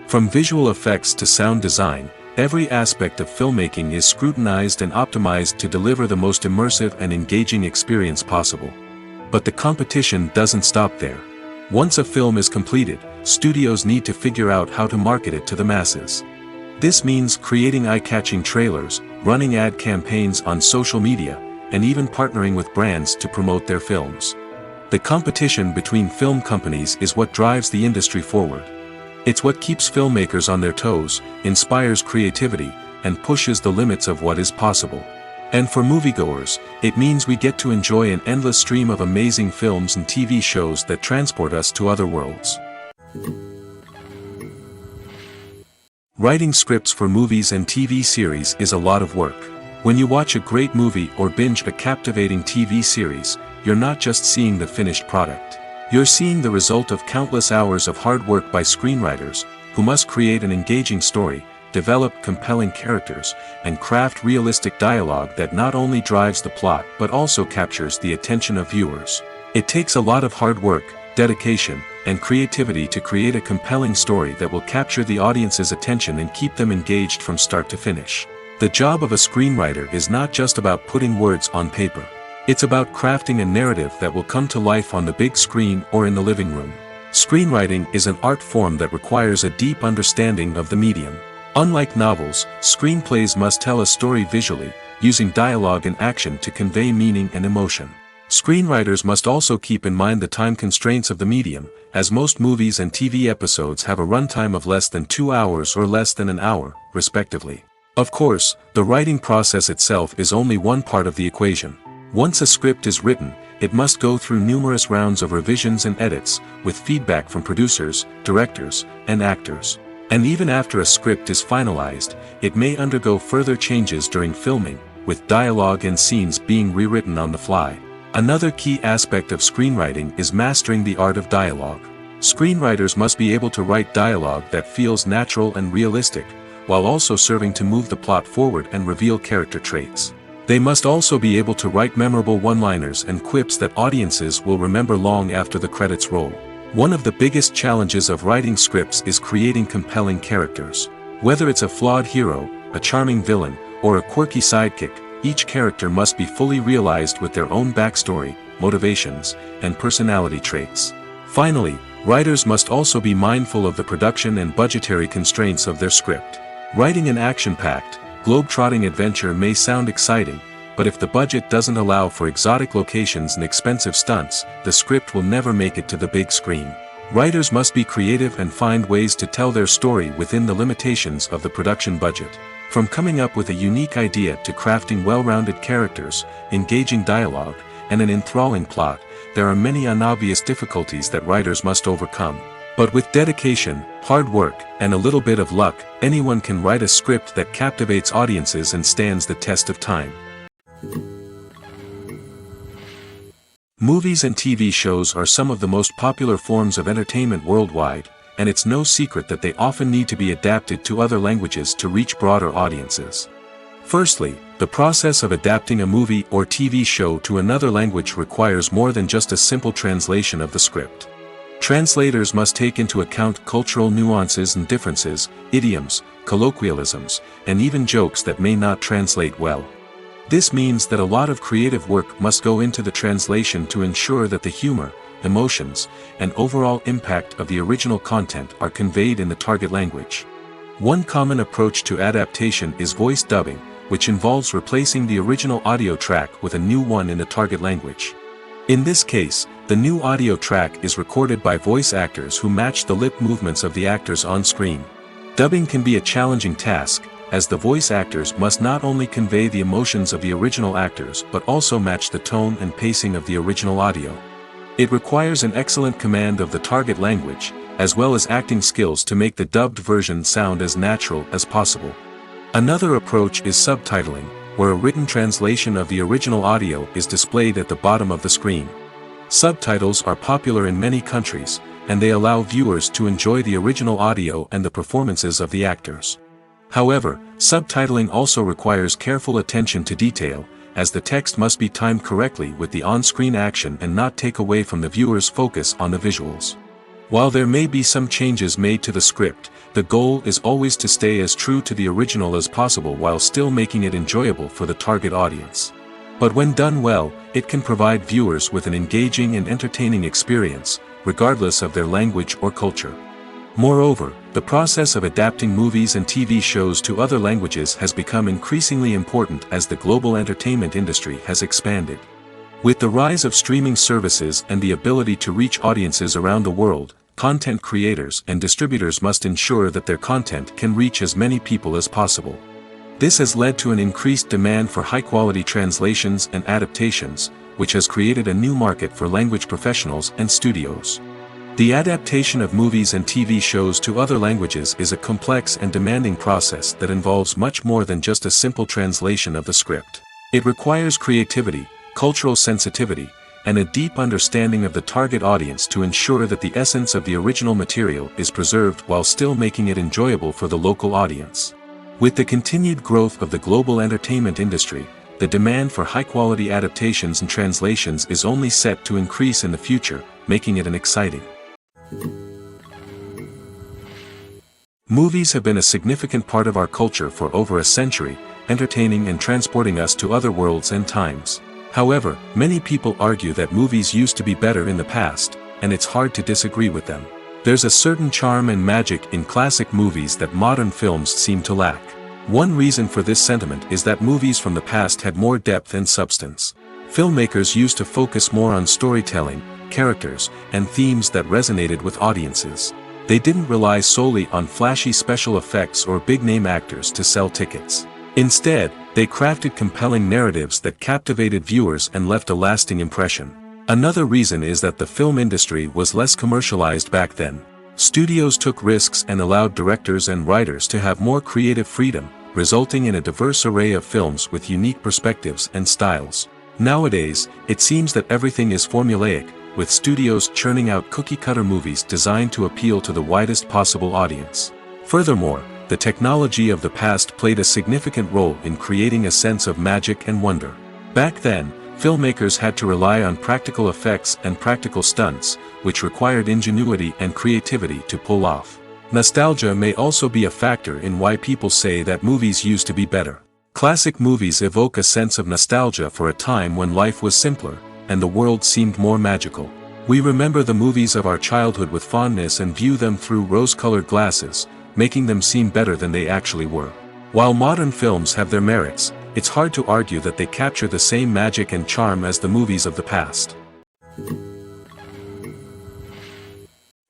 From visual effects to sound design, every aspect of filmmaking is scrutinized and optimized to deliver the most immersive and engaging experience possible. But the competition doesn't stop there. Once a film is completed, studios need to figure out how to market it to the masses. This means creating eye-catching trailers, running ad campaigns on social media, and even partnering with brands to promote their films. The competition between film companies is what drives the industry forward. It's what keeps filmmakers on their toes, inspires creativity, and pushes the limits of what is possible. And for moviegoers, it means we get to enjoy an endless stream of amazing films and TV shows that transport us to other worlds. Writing scripts for movies and TV series is a lot of work. When you watch a great movie or binge a captivating TV series, you're not just seeing the finished product. You're seeing the result of countless hours of hard work by screenwriters, who must create an engaging story, develop compelling characters, and craft realistic dialogue that not only drives the plot but also captures the attention of viewers. It takes a lot of hard work, dedication, and creativity to create a compelling story that will capture the audience's attention and keep them engaged from start to finish. The job of a screenwriter is not just about putting words on paper. It's about crafting a narrative that will come to life on the big screen or in the living room. Screenwriting is an art form that requires a deep understanding of the medium. Unlike novels, screenplays must tell a story visually, using dialogue and action to convey meaning and emotion. Screenwriters must also keep in mind the time constraints of the medium, as most movies and TV episodes have a runtime of less than 2 hours or less than an hour, respectively. Of course, the writing process itself is only one part of the equation. Once a script is written, it must go through numerous rounds of revisions and edits, with feedback from producers, directors, and actors. And even after a script is finalized, it may undergo further changes during filming, with dialogue and scenes being rewritten on the fly. Another key aspect of screenwriting is mastering the art of dialogue. Screenwriters must be able to write dialogue that feels natural and realistic, while also serving to move the plot forward and reveal character traits. They must also be able to write memorable one-liners and quips that audiences will remember long after the credits roll. One of the biggest challenges of writing scripts is creating compelling characters. Whether it's a flawed hero, a charming villain, or a quirky sidekick, each character must be fully realized with their own backstory, motivations, and personality traits. Finally, writers must also be mindful of the production and budgetary constraints of their script. Writing an action-packed, globe-trotting adventure may sound exciting, but if the budget doesn't allow for exotic locations and expensive stunts, the script will never make it to the big screen. Writers must be creative and find ways to tell their story within the limitations of the production budget. From coming up with a unique idea to crafting well-rounded characters, engaging dialogue, and an enthralling plot, there are many unobvious difficulties that writers must overcome. But with dedication, hard work, and a little bit of luck, anyone can write a script that captivates audiences and stands the test of time. Movies and TV shows are some of the most popular forms of entertainment worldwide, and it's no secret that they often need to be adapted to other languages to reach broader audiences. Firstly, the process of adapting a movie or TV show to another language requires more than just a simple translation of the script. Translators must take into account cultural nuances and differences, idioms, colloquialisms, and even jokes that may not translate well. This means that a lot of creative work must go into the translation to ensure that the humor, emotions, and overall impact of the original content are conveyed in the target language. One common approach to adaptation is voice dubbing, which involves replacing the original audio track with a new one in the target language. In this case, the new audio track is recorded by voice actors who match the lip movements of the actors on screen. Dubbing can be a challenging task, as the voice actors must not only convey the emotions of the original actors but also match the tone and pacing of the original audio. It requires an excellent command of the target language, as well as acting skills to make the dubbed version sound as natural as possible. Another approach is subtitling, where a written translation of the original audio is displayed at the bottom of the screen. Subtitles are popular in many countries, and they allow viewers to enjoy the original audio and the performances of the actors. However, subtitling also requires careful attention to detail, as the text must be timed correctly with the on-screen action and not take away from the viewer's focus on the visuals. While there may be some changes made to the script, the goal is always to stay as true to the original as possible while still making it enjoyable for the target audience. But when done well, it can provide viewers with an engaging and entertaining experience, regardless of their language or culture. Moreover, the process of adapting movies and TV shows to other languages has become increasingly important as the global entertainment industry has expanded. With the rise of streaming services and the ability to reach audiences around the world, content creators and distributors must ensure that their content can reach as many people as possible. This has led to an increased demand for high-quality translations and adaptations, which has created a new market for language professionals and studios. The adaptation of movies and TV shows to other languages is a complex and demanding process that involves much more than just a simple translation of the script. It requires creativity, cultural sensitivity, and a deep understanding of the target audience to ensure that the essence of the original material is preserved while still making it enjoyable for the local audience. With the continued growth of the global entertainment industry, the demand for high-quality adaptations and translations is only set to increase in the future, making it an exciting. Movies have been a significant part of our culture for over a century, entertaining and transporting us to other worlds and times. However, many people argue that movies used to be better in the past, and it's hard to disagree with them. There's a certain charm and magic in classic movies that modern films seem to lack. One reason for this sentiment is that movies from the past had more depth and substance. Filmmakers used to focus more on storytelling, characters, and themes that resonated with audiences. They didn't rely solely on flashy special effects or big-name actors to sell tickets. Instead, they crafted compelling narratives that captivated viewers and left a lasting impression. Another reason is that the film industry was less commercialized back then. Studios took risks and allowed directors and writers to have more creative freedom, resulting in a diverse array of films with unique perspectives and styles. Nowadays, it seems that everything is formulaic, with studios churning out cookie-cutter movies designed to appeal to the widest possible audience. Furthermore, the technology of the past played a significant role in creating a sense of magic and wonder. Back then, filmmakers had to rely on practical effects and practical stunts, which required ingenuity and creativity to pull off. Nostalgia may also be a factor in why people say that movies used to be better. Classic movies evoke a sense of nostalgia for a time when life was simpler, and the world seemed more magical. We remember the movies of our childhood with fondness and view them through rose-colored glasses, making them seem better than they actually were. While modern films have their merits, it's hard to argue that they capture the same magic and charm as the movies of the past.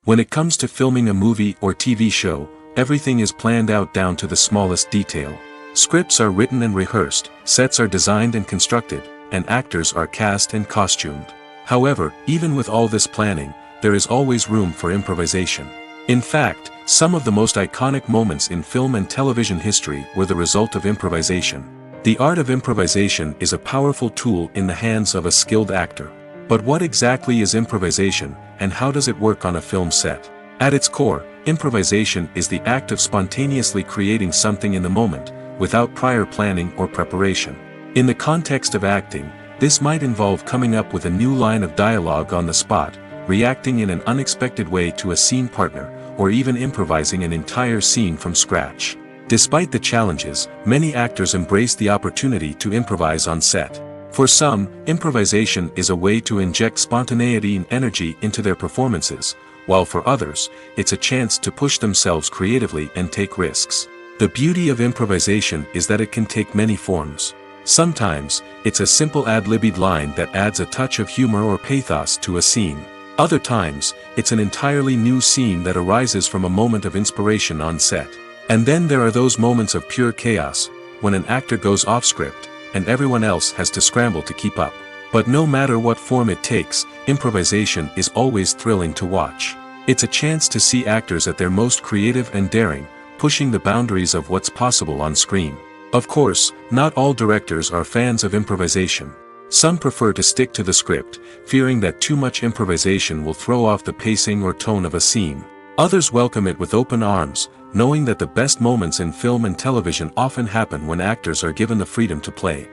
When it comes to filming a movie or TV show, everything is planned out down to the smallest detail. Scripts are written and rehearsed, sets are designed and constructed, and actors are cast and costumed. However, even with all this planning, there is always room for improvisation. In fact, some of the most iconic moments in film and television history were the result of improvisation. The art of improvisation is a powerful tool in the hands of a skilled actor. But what exactly is improvisation, and how does it work on a film set? At its core, improvisation is the act of spontaneously creating something in the moment, without prior planning or preparation. In the context of acting, this might involve coming up with a new line of dialogue on the spot, reacting in an unexpected way to a scene partner, or even improvising an entire scene from scratch. Despite the challenges, many actors embrace the opportunity to improvise on set. For some, improvisation is a way to inject spontaneity and energy into their performances, while for others, it's a chance to push themselves creatively and take risks. The beauty of improvisation is that it can take many forms. Sometimes, it's a simple ad-libbed line that adds a touch of humor or pathos to a scene. Other times, it's an entirely new scene that arises from a moment of inspiration on set. And then there are those moments of pure chaos, when an actor goes off script, and everyone else has to scramble to keep up. But no matter what form it takes, improvisation is always thrilling to watch. It's a chance to see actors at their most creative and daring, pushing the boundaries of what's possible on screen. Of course, not all directors are fans of improvisation. Some prefer to stick to the script, fearing that too much improvisation will throw off the pacing or tone of a scene. Others welcome it with open arms, knowing that the best moments in film and television often happen when actors are given the freedom to play.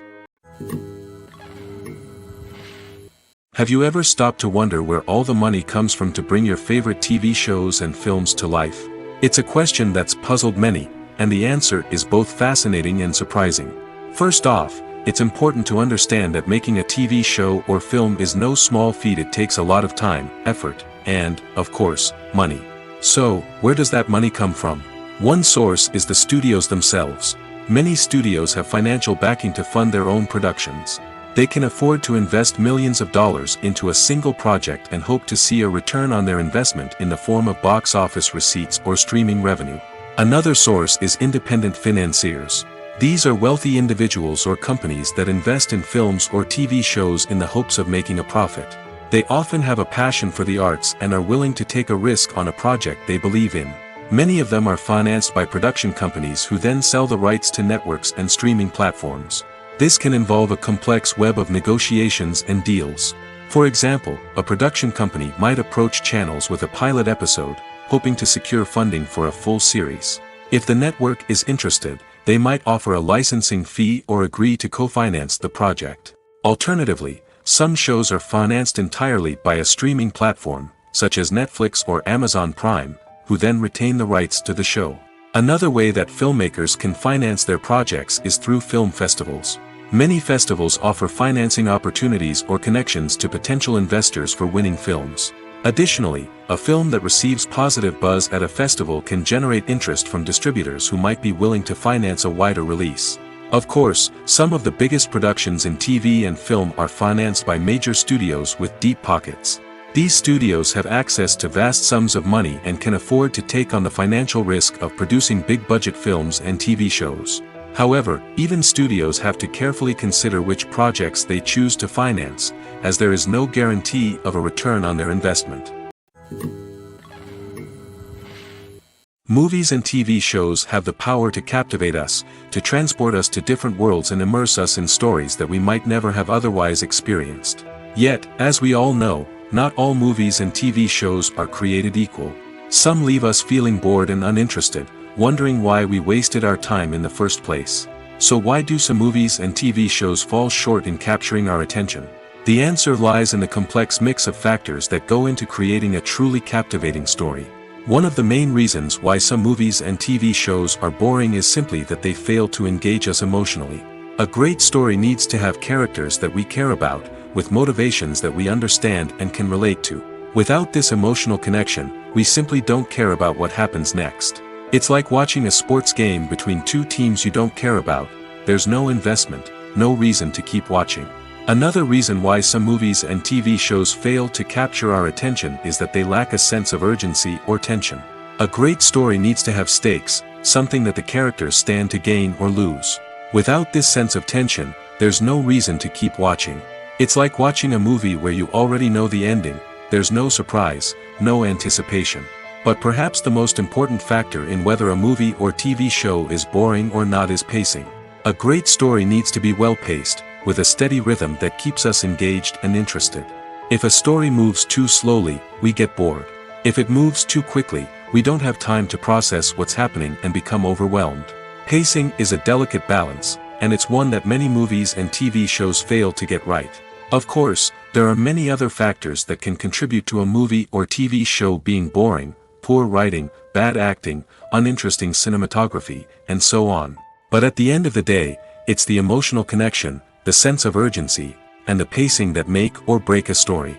Have you ever stopped to wonder where all the money comes from to bring your favorite TV shows and films to life? It's a question that's puzzled many, and the answer is both fascinating and surprising. First off, it's important to understand that making a TV show or film is no small feat. It takes a lot of time, effort, and, of course, money. So, where does that money come from? One source is the studios themselves. Many studios have financial backing to fund their own productions. They can afford to invest millions of dollars into a single project and hope to see a return on their investment in the form of box office receipts or streaming revenue. Another source is independent financiers. These are wealthy individuals or companies that invest in films or TV shows in the hopes of making a profit. They often have a passion for the arts and are willing to take a risk on a project they believe in. Many of them are financed by production companies who then sell the rights to networks and streaming platforms. This can involve a complex web of negotiations and deals. For example, a production company might approach channels with a pilot episode, hoping to secure funding for a full series. If the network is interested, they might offer a licensing fee or agree to co-finance the project. Alternatively, some shows are financed entirely by a streaming platform, such as Netflix or Amazon Prime, who then retain the rights to the show. Another way that filmmakers can finance their projects is through film festivals. Many festivals offer financing opportunities or connections to potential investors for winning films. Additionally, a film that receives positive buzz at a festival can generate interest from distributors who might be willing to finance a wider release. Of course, some of the biggest productions in TV and film are financed by major studios with deep pockets. These studios have access to vast sums of money and can afford to take on the financial risk of producing big-budget films and TV shows. However, even studios have to carefully consider which projects they choose to finance, as there is no guarantee of a return on their investment. Movies and TV shows have the power to captivate us, to transport us to different worlds and immerse us in stories that we might never have otherwise experienced. Yet, as we all know, not all movies and TV shows are created equal. Some leave us feeling bored and uninterested, wondering why we wasted our time in the first place. So why do some movies and TV shows fall short in capturing our attention? The answer lies in the complex mix of factors that go into creating a truly captivating story. One of the main reasons why some movies and TV shows are boring is simply that they fail to engage us emotionally. A great story needs to have characters that we care about, with motivations that we understand and can relate to. Without this emotional connection, we simply don't care about what happens next. It's like watching a sports game between two teams you don't care about. There's no investment, no reason to keep watching. Another reason why some movies and TV shows fail to capture our attention is that they lack a sense of urgency or tension. A great story needs to have stakes, something that the characters stand to gain or lose. Without this sense of tension, there's no reason to keep watching. It's like watching a movie where you already know the ending. There's no surprise, no anticipation. But perhaps the most important factor in whether a movie or TV show is boring or not is pacing. A great story needs to be well-paced, with a steady rhythm that keeps us engaged and interested. If a story moves too slowly, we get bored. If it moves too quickly, we don't have time to process what's happening and become overwhelmed. Pacing is a delicate balance, and it's one that many movies and TV shows fail to get right. Of course, there are many other factors that can contribute to a movie or TV show being boring: poor writing, bad acting, uninteresting cinematography, and so on. But at the end of the day, it's the emotional connection, the sense of urgency, and the pacing that make or break a story.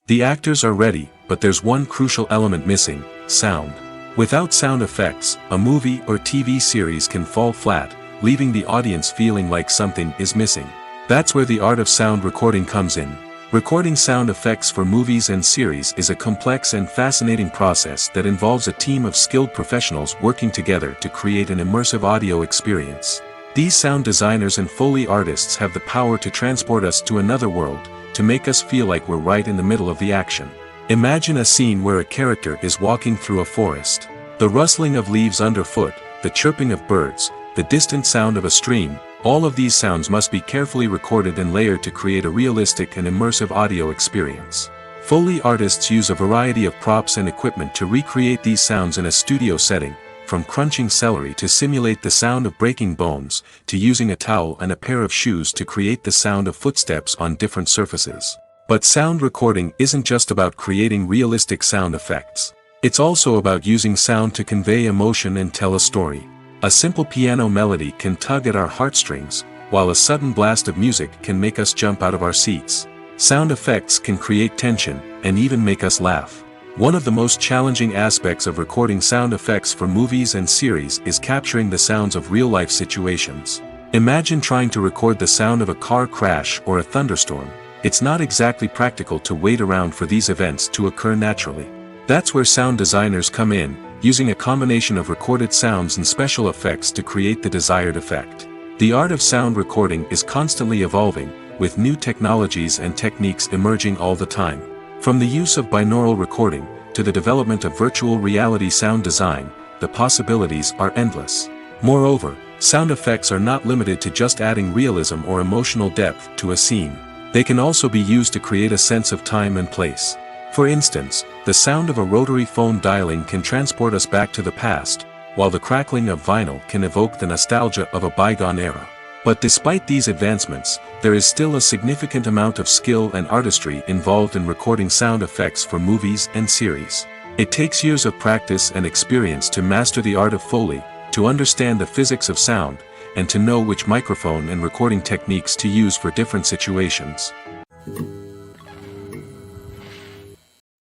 The actors are ready, but there's one crucial element missing: sound. Without sound effects, a movie or TV series can fall flat, leaving the audience feeling like something is missing. That's where the art of sound recording comes in. Recording sound effects for movies and series is a complex and fascinating process that involves a team of skilled professionals working together to create an immersive audio experience. These sound designers and Foley artists have the power to transport us to another world, to make us feel like we're right in the middle of the action. Imagine a scene where a character is walking through a forest. The rustling of leaves underfoot, the chirping of birds, the distant sound of a stream, all of these sounds must be carefully recorded and layered to create a realistic and immersive audio experience. Foley artists use a variety of props and equipment to recreate these sounds in a studio setting, from crunching celery to simulate the sound of breaking bones, to using a towel and a pair of shoes to create the sound of footsteps on different surfaces. But sound recording isn't just about creating realistic sound effects. It's also about using sound to convey emotion and tell a story. A simple piano melody can tug at our heartstrings, while a sudden blast of music can make us jump out of our seats. Sound effects can create tension, and even make us laugh. One of the most challenging aspects of recording sound effects for movies and series is capturing the sounds of real-life situations. Imagine trying to record the sound of a car crash or a thunderstorm. It's not exactly practical to wait around for these events to occur naturally. That's where sound designers come in, using a combination of recorded sounds and special effects to create the desired effect. The art of sound recording is constantly evolving, with new technologies and techniques emerging all the time. From the use of binaural recording, to the development of virtual reality sound design, the possibilities are endless. Moreover, sound effects are not limited to just adding realism or emotional depth to a scene. They can also be used to create a sense of time and place. For instance, the sound of a rotary phone dialing can transport us back to the past, while the crackling of vinyl can evoke the nostalgia of a bygone era. But despite these advancements, there is still a significant amount of skill and artistry involved in recording sound effects for movies and series. It takes years of practice and experience to master the art of Foley, to understand the physics of sound, and to know which microphone and recording techniques to use for different situations.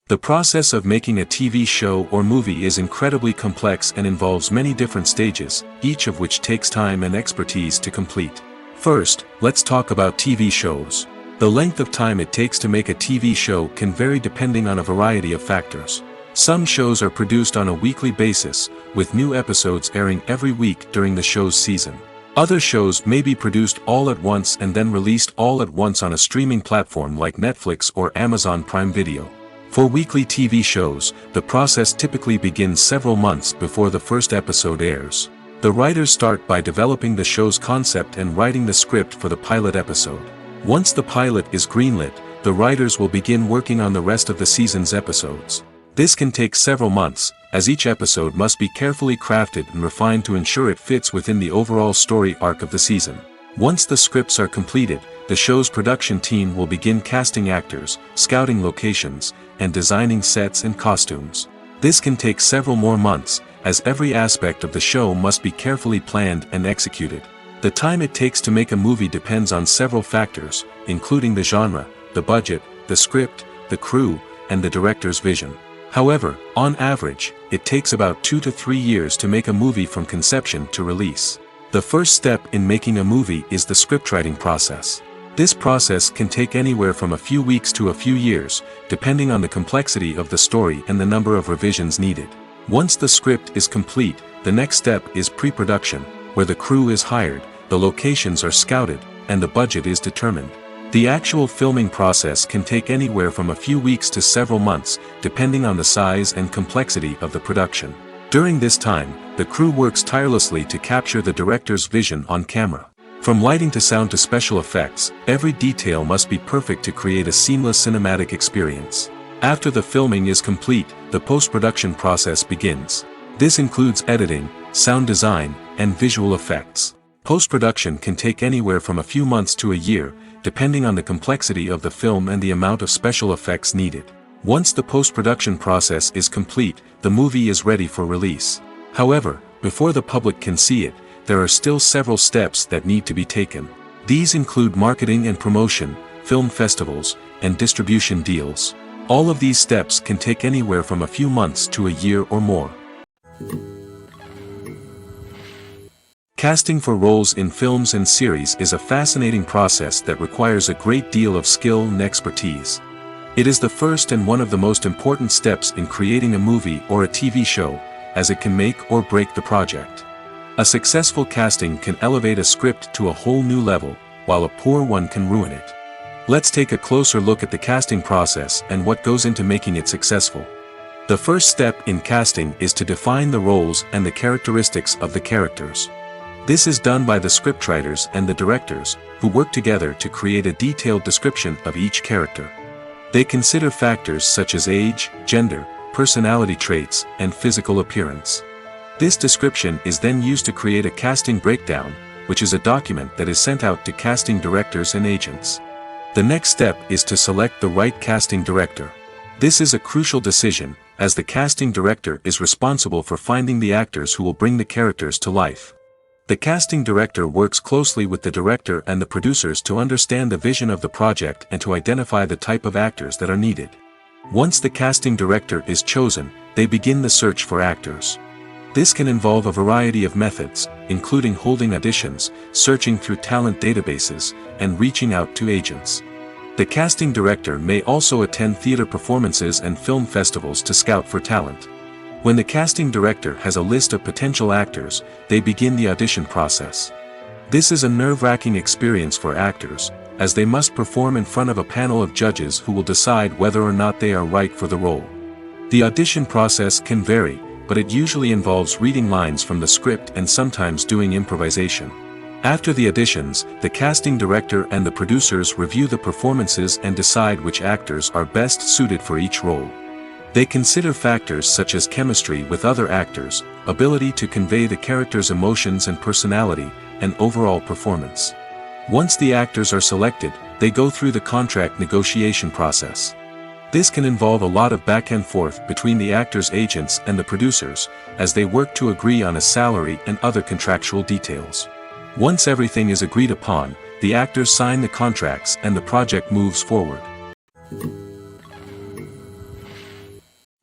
The process of making a TV show or movie is incredibly complex and involves many different stages, each of which takes time and expertise to complete. First, let's talk about TV shows. The length of time it takes to make a TV show can vary depending on a variety of factors. Some shows are produced on a weekly basis, with new episodes airing every week during the show's season. Other shows may be produced all at once and then released all at once on a streaming platform like Netflix or Amazon Prime Video. For weekly TV shows, the process typically begins several months before the first episode airs. The writers start by developing the show's concept and writing the script for the pilot episode. Once the pilot is greenlit, the writers will begin working on the rest of the season's episodes. This can take several months, as each episode must be carefully crafted and refined to ensure it fits within the overall story arc of the season. Once the scripts are completed, the show's production team will begin casting actors, scouting locations, and designing sets and costumes. This can take several more months, as every aspect of the show must be carefully planned and executed. The time it takes to make a movie depends on several factors, including the genre, the budget, the script, the crew, and the director's vision. However, on average, it takes about 2 to 3 years to make a movie from conception to release. The first step in making a movie is the scriptwriting process. This process can take anywhere from a few weeks to a few years, depending on the complexity of the story and the number of revisions needed. Once the script is complete, the next step is pre-production, where the crew is hired, the locations are scouted, and the budget is determined. The actual filming process can take anywhere from a few weeks to several months, depending on the size and complexity of the production. During this time, the crew works tirelessly to capture the director's vision on camera. From lighting to sound to special effects, every detail must be perfect to create a seamless cinematic experience. After the filming is complete, the post-production process begins. This includes editing, sound design, and visual effects. Post-production can take anywhere from a few months to a year, depending on the complexity of the film and the amount of special effects needed. Once the post-production process is complete, the movie is ready for release. However, before the public can see it, there are still several steps that need to be taken. These include marketing and promotion, film festivals, and distribution deals. All of these steps can take anywhere from a few months to a year or more. Casting for roles in films and series is a fascinating process that requires a great deal of skill and expertise. It is the first and one of the most important steps in creating a movie or a TV show, as it can make or break the project. A successful casting can elevate a script to a whole new level, while a poor one can ruin it. Let's take a closer look at the casting process and what goes into making it successful. The first step in casting is to define the roles and the characteristics of the characters. This is done by the scriptwriters and the directors, who work together to create a detailed description of each character. They consider factors such as age, gender, personality traits, and physical appearance. This description is then used to create a casting breakdown, which is a document that is sent out to casting directors and agents. The next step is to select the right casting director. This is a crucial decision, as the casting director is responsible for finding the actors who will bring the characters to life. The casting director works closely with the director and the producers to understand the vision of the project and to identify the type of actors that are needed. Once the casting director is chosen, they begin the search for actors. This can involve a variety of methods, including holding auditions, searching through talent databases, and reaching out to agents. The casting director may also attend theater performances and film festivals to scout for talent. When the casting director has a list of potential actors, they begin the audition process. This is a nerve-wracking experience for actors, as they must perform in front of a panel of judges who will decide whether or not they are right for the role. The audition process can vary, but it usually involves reading lines from the script and sometimes doing improvisation. After the auditions, the casting director and the producers review the performances and decide which actors are best suited for each role. They consider factors such as chemistry with other actors, ability to convey the character's emotions and personality, and overall performance. Once the actors are selected, they go through the contract negotiation process. This can involve a lot of back and forth between the actors' agents and the producers, as they work to agree on a salary and other contractual details. Once everything is agreed upon, the actors sign the contracts and the project moves forward.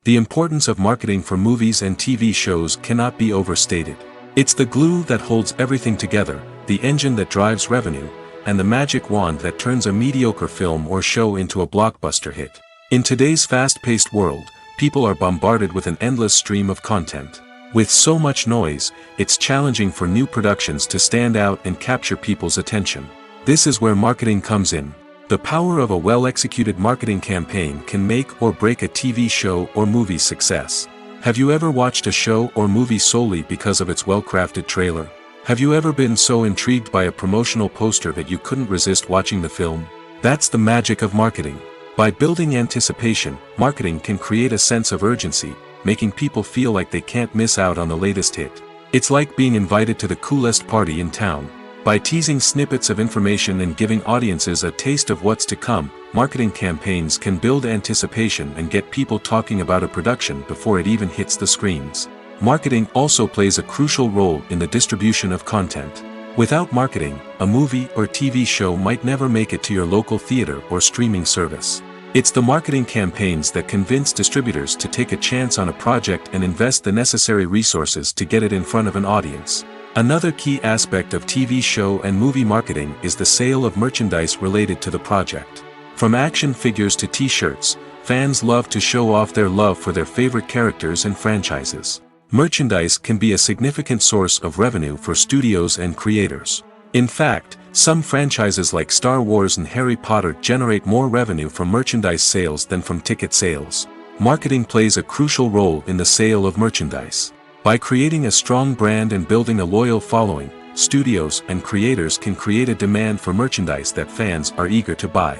The importance of marketing for movies and TV shows cannot be overstated. It's the glue that holds everything together, the engine that drives revenue, and the magic wand that turns a mediocre film or show into a blockbuster hit. In today's fast-paced world, people are bombarded with an endless stream of content. With so much noise, it's challenging for new productions to stand out and capture people's attention. This is where marketing comes in. The power of a well-executed marketing campaign can make or break a TV show or movie's success. Have you ever watched a show or movie solely because of its well-crafted trailer? Have you ever been so intrigued by a promotional poster that you couldn't resist watching the film? That's the magic of marketing. By building anticipation, marketing can create a sense of urgency, making people feel like they can't miss out on the latest hit. It's like being invited to the coolest party in town. By teasing snippets of information and giving audiences a taste of what's to come, marketing campaigns can build anticipation and get people talking about a production before it even hits the screens. Marketing also plays a crucial role in the distribution of content. Without marketing, a movie or TV show might never make it to your local theater or streaming service. It's the marketing campaigns that convince distributors to take a chance on a project and invest the necessary resources to get it in front of an audience. Another key aspect of TV show and movie marketing is the sale of merchandise related to the project. From action figures to t-shirts, fans love to show off their love for their favorite characters and franchises. Merchandise can be a significant source of revenue for studios and creators. In fact, some franchises like Star Wars and Harry Potter generate more revenue from merchandise sales than from ticket sales. Marketing plays a crucial role in the sale of merchandise. By creating a strong brand and building a loyal following, studios and creators can create a demand for merchandise that fans are eager to buy.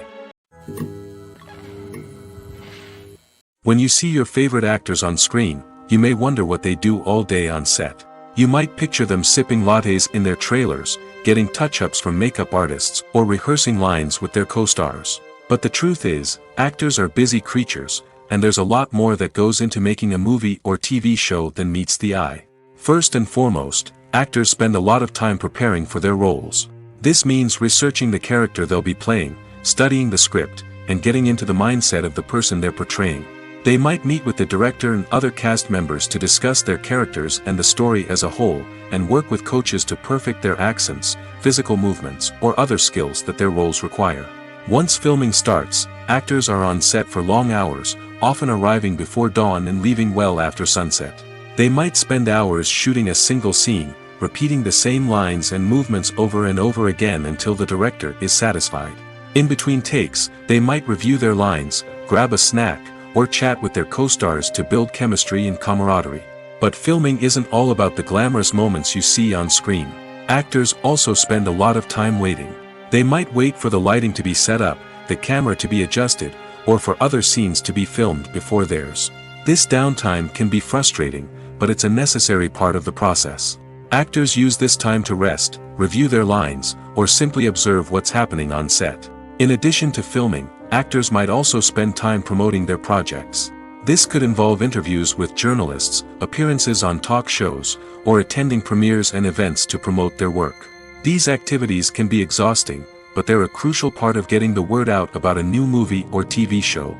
When you see your favorite actors on screen, you may wonder what they do all day on set. You might picture them sipping lattes in their trailers, getting touch-ups from makeup artists, or rehearsing lines with their co-stars. But the truth is, actors are busy creatures, and there's a lot more that goes into making a movie or TV show than meets the eye. First and foremost, actors spend a lot of time preparing for their roles. This means researching the character they'll be playing, studying the script, and getting into the mindset of the person they're portraying. They might meet with the director and other cast members to discuss their characters and the story as a whole, and work with coaches to perfect their accents, physical movements, or other skills that their roles require. Once filming starts, actors are on set for long hours, often arriving before dawn and leaving well after sunset. They might spend hours shooting a single scene, repeating the same lines and movements over and over again until the director is satisfied. In between takes, they might review their lines, grab a snack, or chat with their co-stars to build chemistry and camaraderie. But filming isn't all about the glamorous moments you see on screen. Actors also spend a lot of time waiting. They might wait for the lighting to be set up, the camera to be adjusted, or for other scenes to be filmed before theirs. This downtime can be frustrating, but it's a necessary part of the process. Actors use this time to rest, review their lines, or simply observe what's happening on set. In addition to filming, actors might also spend time promoting their projects. This could involve interviews with journalists, appearances on talk shows, or attending premieres and events to promote their work. These activities can be exhausting, but they're a crucial part of getting the word out about a new movie or TV show.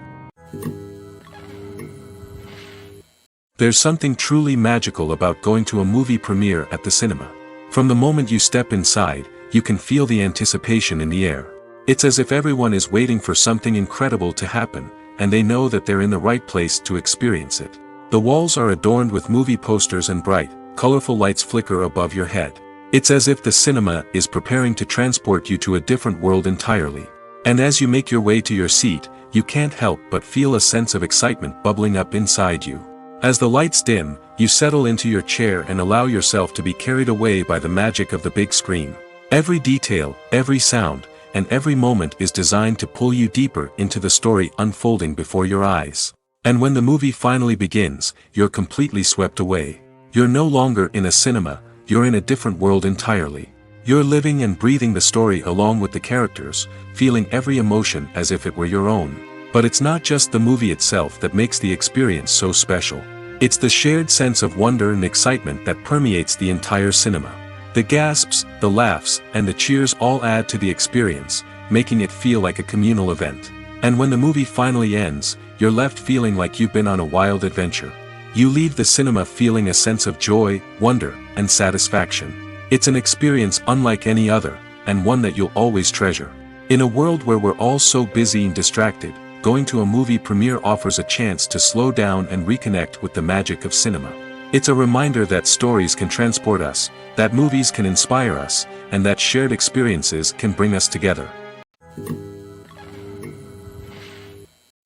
There's something truly magical about going to a movie premiere at the cinema. From the moment you step inside, you can feel the anticipation in the air. It's as if everyone is waiting for something incredible to happen, and they know that they're in the right place to experience it. The walls are adorned with movie posters and bright, colorful lights flicker above your head. It's as if the cinema is preparing to transport you to a different world entirely. And as you make your way to your seat, you can't help but feel a sense of excitement bubbling up inside you. As the lights dim, you settle into your chair and allow yourself to be carried away by the magic of the big screen. Every detail, every sound, and every moment is designed to pull you deeper into the story unfolding before your eyes. And when the movie finally begins, you're completely swept away. You're no longer in a cinema, you're in a different world entirely. You're living and breathing the story along with the characters, feeling every emotion as if it were your own. But it's not just the movie itself that makes the experience so special. It's the shared sense of wonder and excitement that permeates the entire cinema. The gasps, the laughs, and the cheers all add to the experience, making it feel like a communal event. And when the movie finally ends, you're left feeling like you've been on a wild adventure. You leave the cinema feeling a sense of joy, wonder, and satisfaction. It's an experience unlike any other, and one that you'll always treasure. In a world where we're all so busy and distracted, going to a movie premiere offers a chance to slow down and reconnect with the magic of cinema. It's a reminder that stories can transport us, that movies can inspire us, and that shared experiences can bring us together.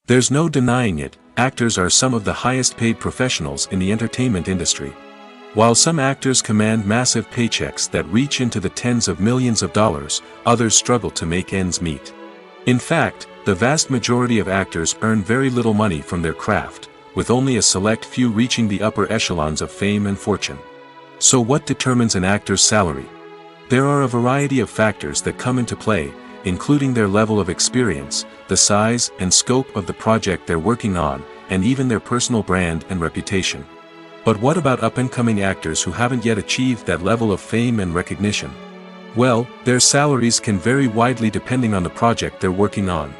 There's no denying it, actors are some of the highest paid professionals in the entertainment industry. While some actors command massive paychecks that reach into the tens of millions of dollars, others struggle to make ends meet. In fact, the vast majority of actors earn very little money from their craft, with only a select few reaching the upper echelons of fame and fortune. So what determines an actor's salary? There are a variety of factors that come into play, including their level of experience, the size and scope of the project they're working on, and even their personal brand and reputation. But what about up-and-coming actors who haven't yet achieved that level of fame and recognition? Well, their salaries can vary widely depending on the project they're working on.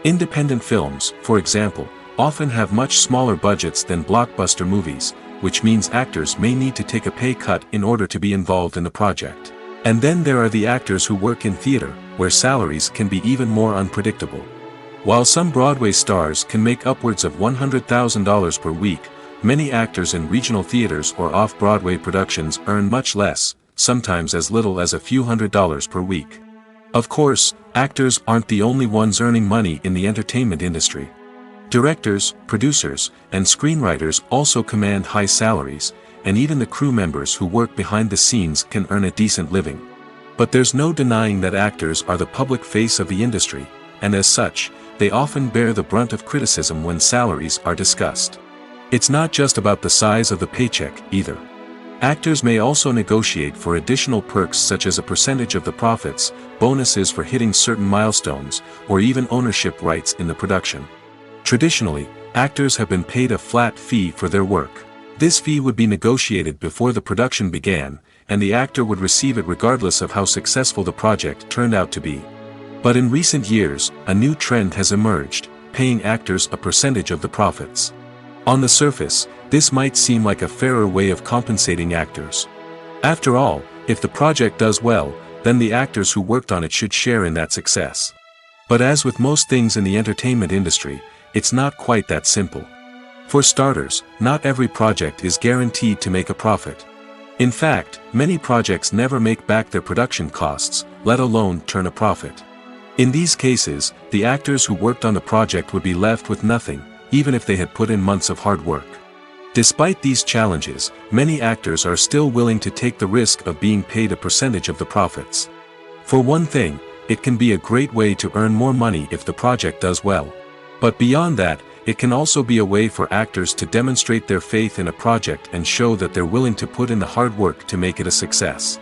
Independent films, for example, often have much smaller budgets than blockbuster movies, which means actors may need to take a pay cut in order to be involved in the project. And then there are the actors who work in theater, where salaries can be even more unpredictable. While some Broadway stars can make upwards of $100,000 per week, many actors in regional theaters or off-Broadway productions earn much less, sometimes as little as a few $100s per week. Of course, actors aren't the only ones earning money in the entertainment industry. Directors, producers, and screenwriters also command high salaries, and even the crew members who work behind the scenes can earn a decent living. But there's no denying that actors are the public face of the industry, and as such, they often bear the brunt of criticism when salaries are discussed. It's not just about the size of the paycheck, either. Actors may also negotiate for additional perks such as a percentage of the profits, bonuses for hitting certain milestones, or even ownership rights in the production. Traditionally, actors have been paid a flat fee for their work. This fee would be negotiated before the production began, and the actor would receive it regardless of how successful the project turned out to be. But in recent years, a new trend has emerged, paying actors a percentage of the profits. On the surface, this might seem like a fairer way of compensating actors. After all, if the project does well, then the actors who worked on it should share in that success. But as with most things in the entertainment industry, it's not quite that simple. For starters, not every project is guaranteed to make a profit. In fact, many projects never make back their production costs, let alone turn a profit. In these cases, the actors who worked on the project would be left with nothing, even if they had put in months of hard work. Despite these challenges, many actors are still willing to take the risk of being paid a percentage of the profits. For one thing, it can be a great way to earn more money if the project does well. But beyond that, it can also be a way for actors to demonstrate their faith in a project and show that they're willing to put in the hard work to make it a success.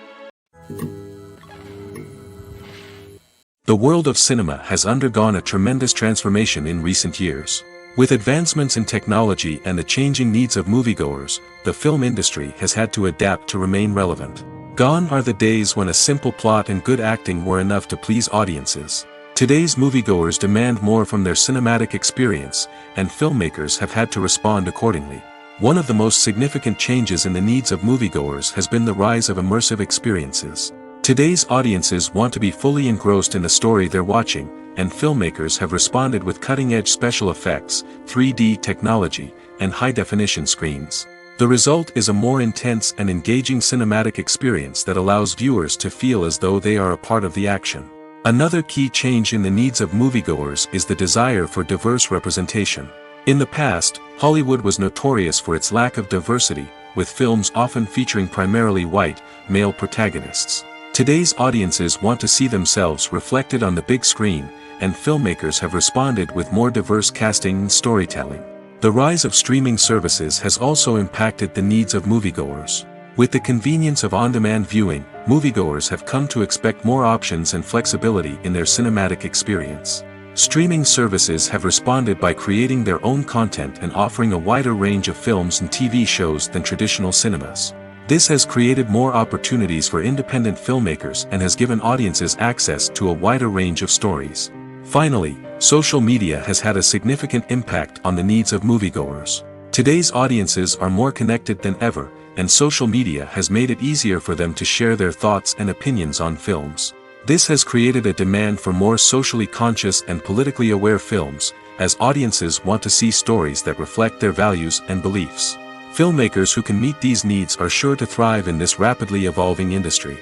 The world of cinema has undergone a tremendous transformation in recent years. With advancements in technology and the changing needs of moviegoers, the film industry has had to adapt to remain relevant. Gone are the days when a simple plot and good acting were enough to please audiences. Today's moviegoers demand more from their cinematic experience, and filmmakers have had to respond accordingly. One of the most significant changes in the needs of moviegoers has been the rise of immersive experiences. Today's audiences want to be fully engrossed in the story they're watching, and filmmakers have responded with cutting-edge special effects, 3D technology, and high-definition screens. The result is a more intense and engaging cinematic experience that allows viewers to feel as though they are a part of the action. Another key change in the needs of moviegoers is the desire for diverse representation. In the past, Hollywood was notorious for its lack of diversity, with films often featuring primarily white, male protagonists. Today's audiences want to see themselves reflected on the big screen, and filmmakers have responded with more diverse casting and storytelling. The rise of streaming services has also impacted the needs of moviegoers. With the convenience of on-demand viewing, moviegoers have come to expect more options and flexibility in their cinematic experience. Streaming services have responded by creating their own content and offering a wider range of films and TV shows than traditional cinemas. This has created more opportunities for independent filmmakers and has given audiences access to a wider range of stories. Finally, social media has had a significant impact on the needs of moviegoers. Today's audiences are more connected than ever, and social media has made it easier for them to share their thoughts and opinions on films. This has created a demand for more socially conscious and politically aware films, as audiences want to see stories that reflect their values and beliefs. Filmmakers who can meet these needs are sure to thrive in this rapidly evolving industry.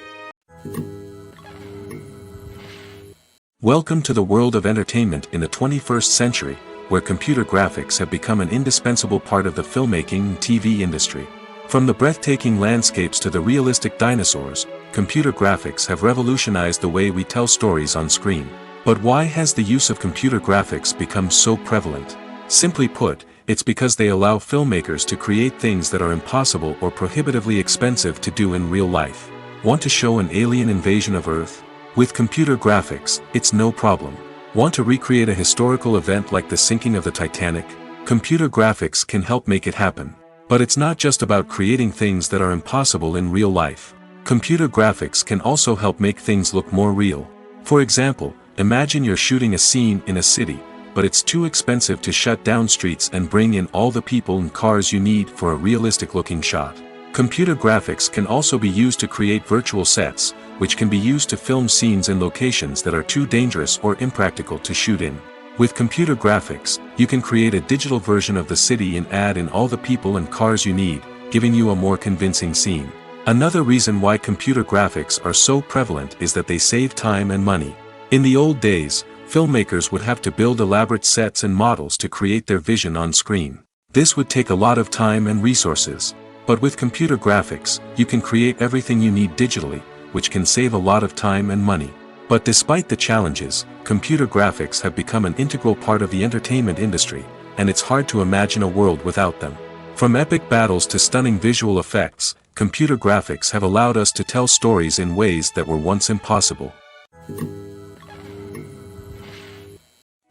Welcome to the world of entertainment in the 21st century, where computer graphics have become an indispensable part of the filmmaking and TV industry. From the breathtaking landscapes to the realistic dinosaurs, computer graphics have revolutionized the way we tell stories on screen. But why has the use of computer graphics become so prevalent? Simply put, it's because they allow filmmakers to create things that are impossible or prohibitively expensive to do in real life. Want to show an alien invasion of Earth? With computer graphics, it's no problem. Want to recreate a historical event like the sinking of the Titanic? Computer graphics can help make it happen. But it's not just about creating things that are impossible in real life. Computer graphics can also help make things look more real. For example, imagine you're shooting a scene in a city, but it's too expensive to shut down streets and bring in all the people and cars you need for a realistic-looking shot. Computer graphics can also be used to create virtual sets, which can be used to film scenes in locations that are too dangerous or impractical to shoot in. With computer graphics, you can create a digital version of the city and add in all the people and cars you need, giving you a more convincing scene. Another reason why computer graphics are so prevalent is that they save time and money. In the old days, filmmakers would have to build elaborate sets and models to create their vision on screen. This would take a lot of time and resources. But with computer graphics, you can create everything you need digitally, which can save a lot of time and money. But despite the challenges, computer graphics have become an integral part of the entertainment industry, and it's hard to imagine a world without them. From epic battles to stunning visual effects, computer graphics have allowed us to tell stories in ways that were once impossible.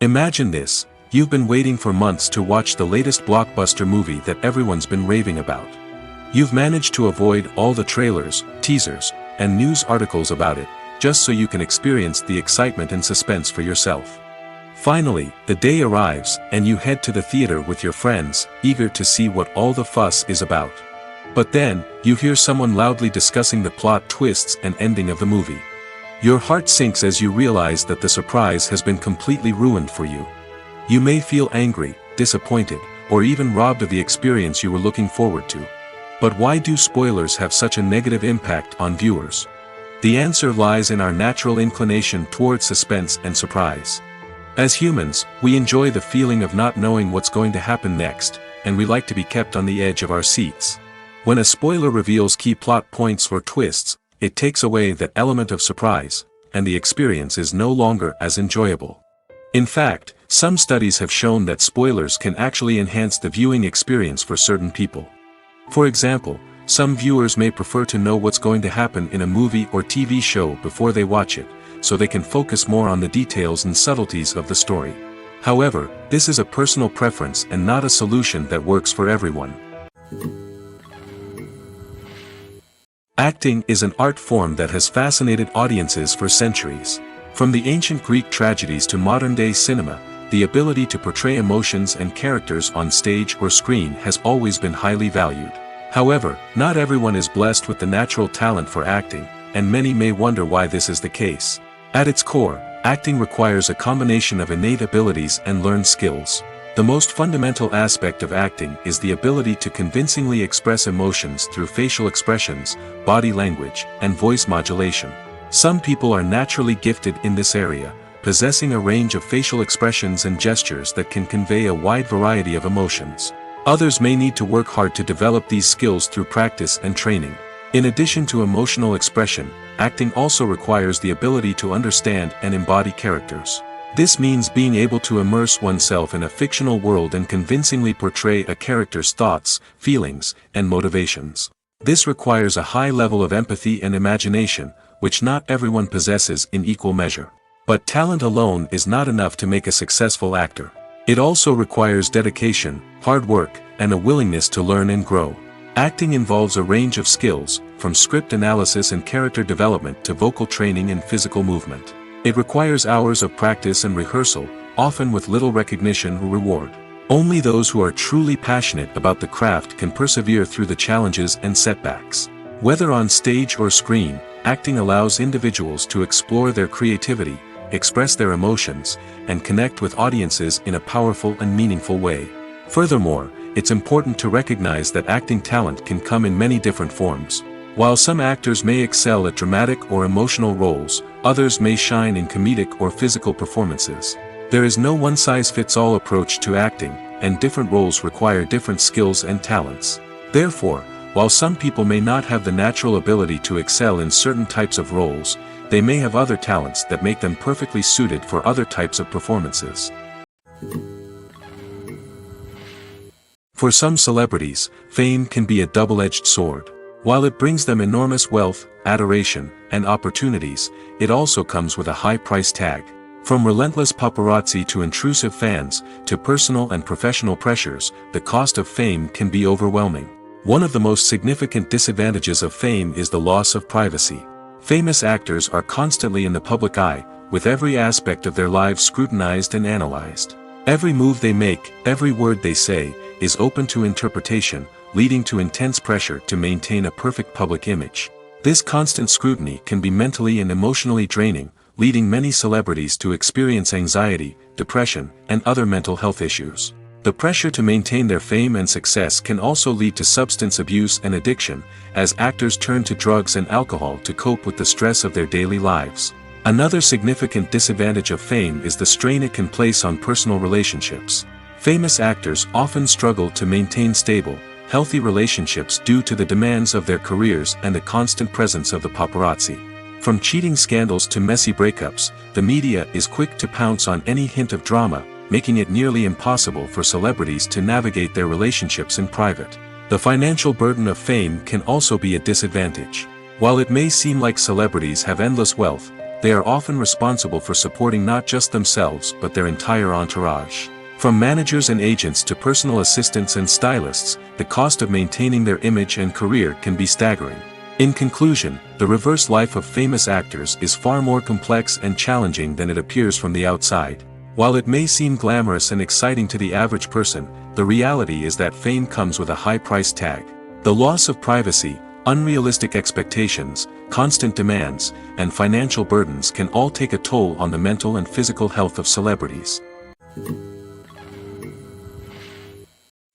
Imagine this: you've been waiting for months to watch the latest blockbuster movie that everyone's been raving about. You've managed to avoid all the trailers, teasers, and news articles about it, just so you can experience the excitement and suspense for yourself. Finally, the day arrives, and you head to the theater with your friends, eager to see what all the fuss is about. But then, you hear someone loudly discussing the plot twists and ending of the movie. Your heart sinks as you realize that the surprise has been completely ruined for you. You may feel angry, disappointed, or even robbed of the experience you were looking forward to. But why do spoilers have such a negative impact on viewers? The answer lies in our natural inclination toward suspense and surprise. As humans, we enjoy the feeling of not knowing what's going to happen next, and we like to be kept on the edge of our seats. When a spoiler reveals key plot points or twists, it takes away that element of surprise, and the experience is no longer as enjoyable. In fact, some studies have shown that spoilers can actually enhance the viewing experience for certain people. For example, some viewers may prefer to know what's going to happen in a movie or TV show before they watch it, so they can focus more on the details and subtleties of the story. However, this is a personal preference and not a solution that works for everyone. Acting is an art form that has fascinated audiences for centuries. From the ancient Greek tragedies to modern-day cinema, the ability to portray emotions and characters on stage or screen has always been highly valued. However, not everyone is blessed with the natural talent for acting, and many may wonder why this is the case. At its core, acting requires a combination of innate abilities and learned skills. The most fundamental aspect of acting is the ability to convincingly express emotions through facial expressions, body language, and voice modulation. Some people are naturally gifted in this area, possessing a range of facial expressions and gestures that can convey a wide variety of emotions. Others may need to work hard to develop these skills through practice and training. In addition to emotional expression, acting also requires the ability to understand and embody characters. This means being able to immerse oneself in a fictional world and convincingly portray a character's thoughts, feelings, and motivations. This requires a high level of empathy and imagination, which not everyone possesses in equal measure. But talent alone is not enough to make a successful actor. It also requires dedication, hard work, and a willingness to learn and grow. Acting involves a range of skills, from script analysis and character development to vocal training and physical movement. It requires hours of practice and rehearsal, often with little recognition or reward. Only those who are truly passionate about the craft can persevere through the challenges and setbacks. Whether on stage or screen, acting allows individuals to explore their creativity, express their emotions, and connect with audiences in a powerful and meaningful way. Furthermore, it's important to recognize that acting talent can come in many different forms. While some actors may excel at dramatic or emotional roles, others may shine in comedic or physical performances. There is no one-size-fits-all approach to acting, and different roles require different skills and talents. Therefore, while some people may not have the natural ability to excel in certain types of roles, they may have other talents that make them perfectly suited for other types of performances. For some celebrities, fame can be a double-edged sword. While it brings them enormous wealth, adoration, and opportunities, it also comes with a high price tag. From relentless paparazzi to intrusive fans, to personal and professional pressures, the cost of fame can be overwhelming. One of the most significant disadvantages of fame is the loss of privacy. Famous actors are constantly in the public eye, with every aspect of their lives scrutinized and analyzed. Every move they make, every word they say, is open to interpretation, leading to intense pressure to maintain a perfect public image. This constant scrutiny can be mentally and emotionally draining, leading many celebrities to experience anxiety, depression, and other mental health issues. The pressure to maintain their fame and success can also lead to substance abuse and addiction, as actors turn to drugs and alcohol to cope with the stress of their daily lives. Another significant disadvantage of fame is the strain it can place on personal relationships. Famous actors often struggle to maintain stable, healthy relationships due to the demands of their careers and the constant presence of the paparazzi. From cheating scandals to messy breakups, the media is quick to pounce on any hint of drama, making it nearly impossible for celebrities to navigate their relationships in private. The financial burden of fame can also be a disadvantage. While it may seem like celebrities have endless wealth, they are often responsible for supporting not just themselves but their entire entourage. From managers and agents to personal assistants and stylists, the cost of maintaining their image and career can be staggering. In conclusion, the reverse life of famous actors is far more complex and challenging than it appears from the outside. While it may seem glamorous and exciting to the average person, the reality is that fame comes with a high price tag. The loss of privacy, unrealistic expectations, constant demands, and financial burdens can all take a toll on the mental and physical health of celebrities.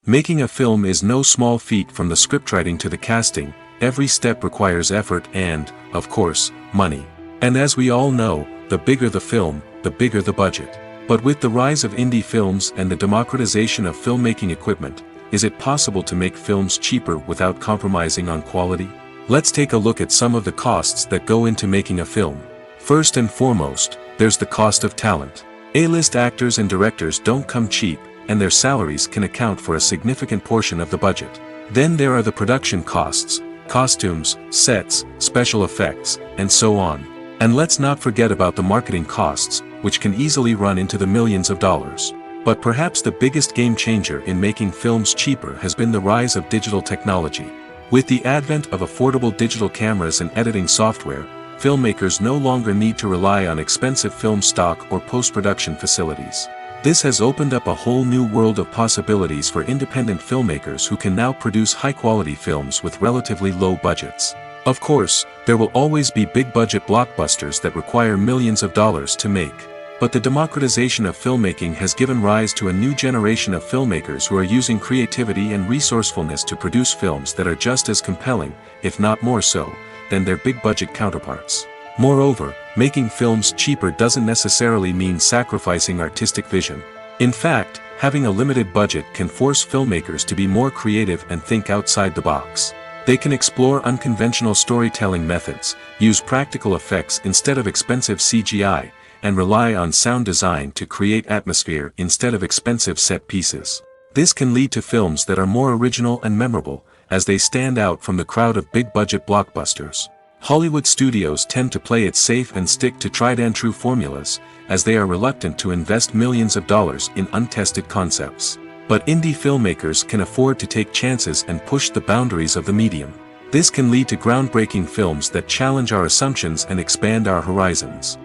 Making a film is no small feat. From the scriptwriting to the casting, every step requires effort and, of course, money. And as we all know, the bigger the film, the bigger the budget. But with the rise of indie films and the democratization of filmmaking equipment, is it possible to make films cheaper without compromising on quality? Let's take a look at some of the costs that go into making a film. First and foremost, there's the cost of talent. A-list actors and directors don't come cheap, and their salaries can account for a significant portion of the budget. Then there are the production costs, costumes, sets, special effects, and so on. And let's not forget about the marketing costs, which can easily run into the millions of dollars. But perhaps the biggest game changer in making films cheaper has been the rise of digital technology. With the advent of affordable digital cameras and editing software, filmmakers no longer need to rely on expensive film stock or post-production facilities. This has opened up a whole new world of possibilities for independent filmmakers who can now produce high-quality films with relatively low budgets. Of course, there will always be big-budget blockbusters that require millions of dollars to make. But the democratization of filmmaking has given rise to a new generation of filmmakers who are using creativity and resourcefulness to produce films that are just as compelling, if not more so, than their big-budget counterparts. Moreover, making films cheaper doesn't necessarily mean sacrificing artistic vision. In fact, having a limited budget can force filmmakers to be more creative and think outside the box. They can explore unconventional storytelling methods, use practical effects instead of expensive CGI, and rely on sound design to create atmosphere instead of expensive set pieces. This can lead to films that are more original and memorable, as they stand out from the crowd of big-budget blockbusters. Hollywood studios tend to play it safe and stick to tried-and-true formulas, as they are reluctant to invest millions of dollars in untested concepts. But indie filmmakers can afford to take chances and push the boundaries of the medium. This can lead to groundbreaking films that challenge our assumptions and expand our horizons.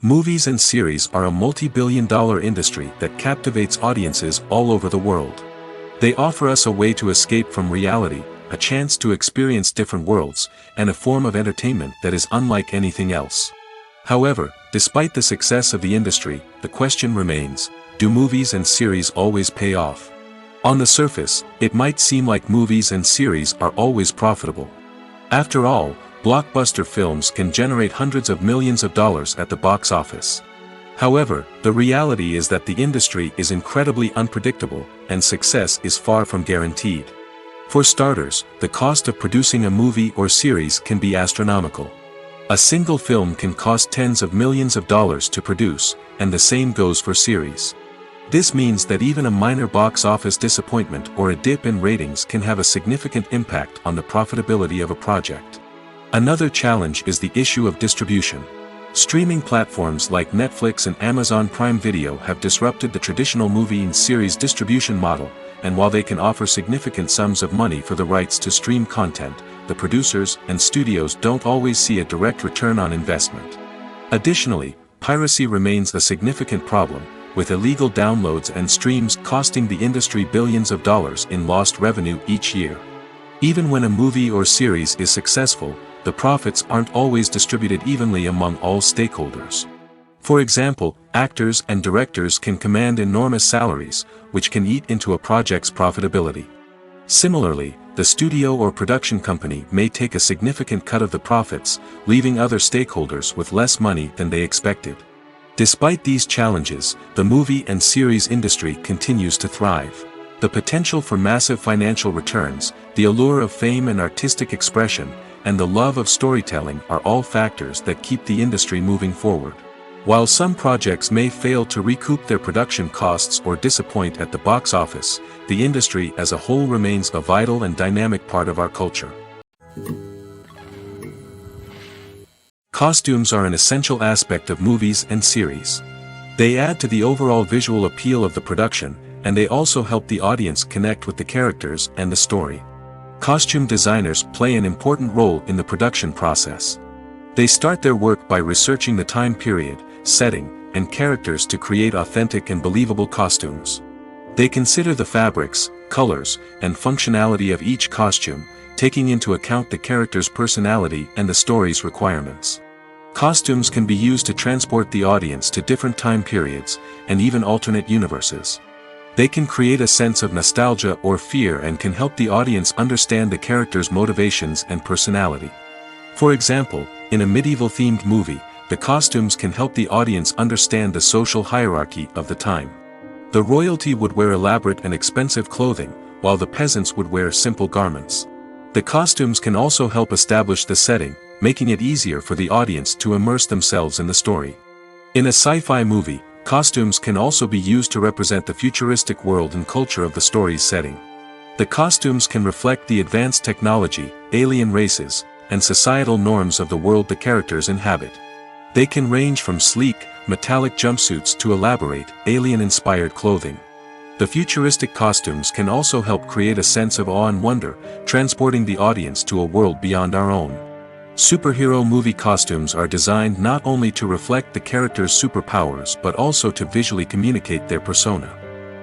Movies and series are a multi-billion-dollar industry that captivates audiences all over the world. They offer us a way to escape from reality, a chance to experience different worlds, and a form of entertainment that is unlike anything else. However, despite the success of the industry, the question remains, do movies and series always pay off? On the surface, it might seem like movies and series are always profitable. After all, blockbuster films can generate hundreds of millions of dollars at the box office. However, the reality is that the industry is incredibly unpredictable, and success is far from guaranteed. For starters, the cost of producing a movie or series can be astronomical. A single film can cost tens of millions of dollars to produce, and the same goes for series. This means that even a minor box office disappointment or a dip in ratings can have a significant impact on the profitability of a project. Another challenge is the issue of distribution. Streaming platforms like Netflix and Amazon Prime Video have disrupted the traditional movie and series distribution model, and while they can offer significant sums of money for the rights to stream content, the producers and studios don't always see a direct return on investment. Additionally, piracy remains a significant problem, with illegal downloads and streams costing the industry billions of dollars in lost revenue each year. Even when a movie or series is successful, the profits aren't always distributed evenly among all stakeholders. For example, actors and directors can command enormous salaries, which can eat into a project's profitability. Similarly, the studio or production company may take a significant cut of the profits, leaving other stakeholders with less money than they expected. Despite these challenges, the movie and series industry continues to thrive. The potential for massive financial returns, the allure of fame and artistic expression, and the love of storytelling are all factors that keep the industry moving forward. While some projects may fail to recoup their production costs or disappoint at the box office, the industry as a whole remains a vital and dynamic part of our culture. Costumes are an essential aspect of movies and series. They add to the overall visual appeal of the production, and they also help the audience connect with the characters and the story. Costume designers play an important role in the production process. They start their work by researching the time period, setting, and characters to create authentic and believable costumes. They consider the fabrics, colors, and functionality of each costume, taking into account the character's personality and the story's requirements. Costumes can be used to transport the audience to different time periods, and even alternate universes. They can create a sense of nostalgia or fear and can help the audience understand the character's motivations and personality. For example, in a medieval-themed movie, the costumes can help the audience understand the social hierarchy of the time. The royalty would wear elaborate and expensive clothing, while the peasants would wear simple garments. The costumes can also help establish the setting, making it easier for the audience to immerse themselves in the story. In a sci-fi movie, costumes can also be used to represent the futuristic world and culture of the story's setting. The costumes can reflect the advanced technology, alien races, and societal norms of the world the characters inhabit. They can range from sleek, metallic jumpsuits to elaborate, alien-inspired clothing. The futuristic costumes can also help create a sense of awe and wonder, transporting the audience to a world beyond our own. Superhero movie costumes are designed not only to reflect the character's superpowers but also to visually communicate their persona.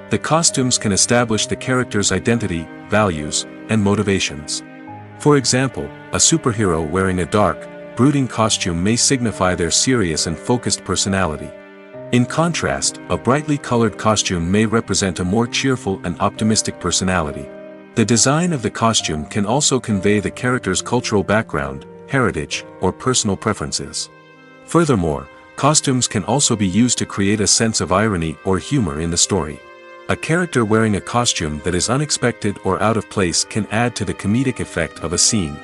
The costumes can establish the character's identity, values, and motivations. For example, a superhero wearing a dark, brooding costume may signify their serious and focused personality. In contrast, a brightly colored costume may represent a more cheerful and optimistic personality. The design of the costume can also convey the character's cultural background, heritage, or personal preferences. Furthermore, costumes can also be used to create a sense of irony or humor in the story. A character wearing a costume that is unexpected or out of place can add to the comedic effect of a scene.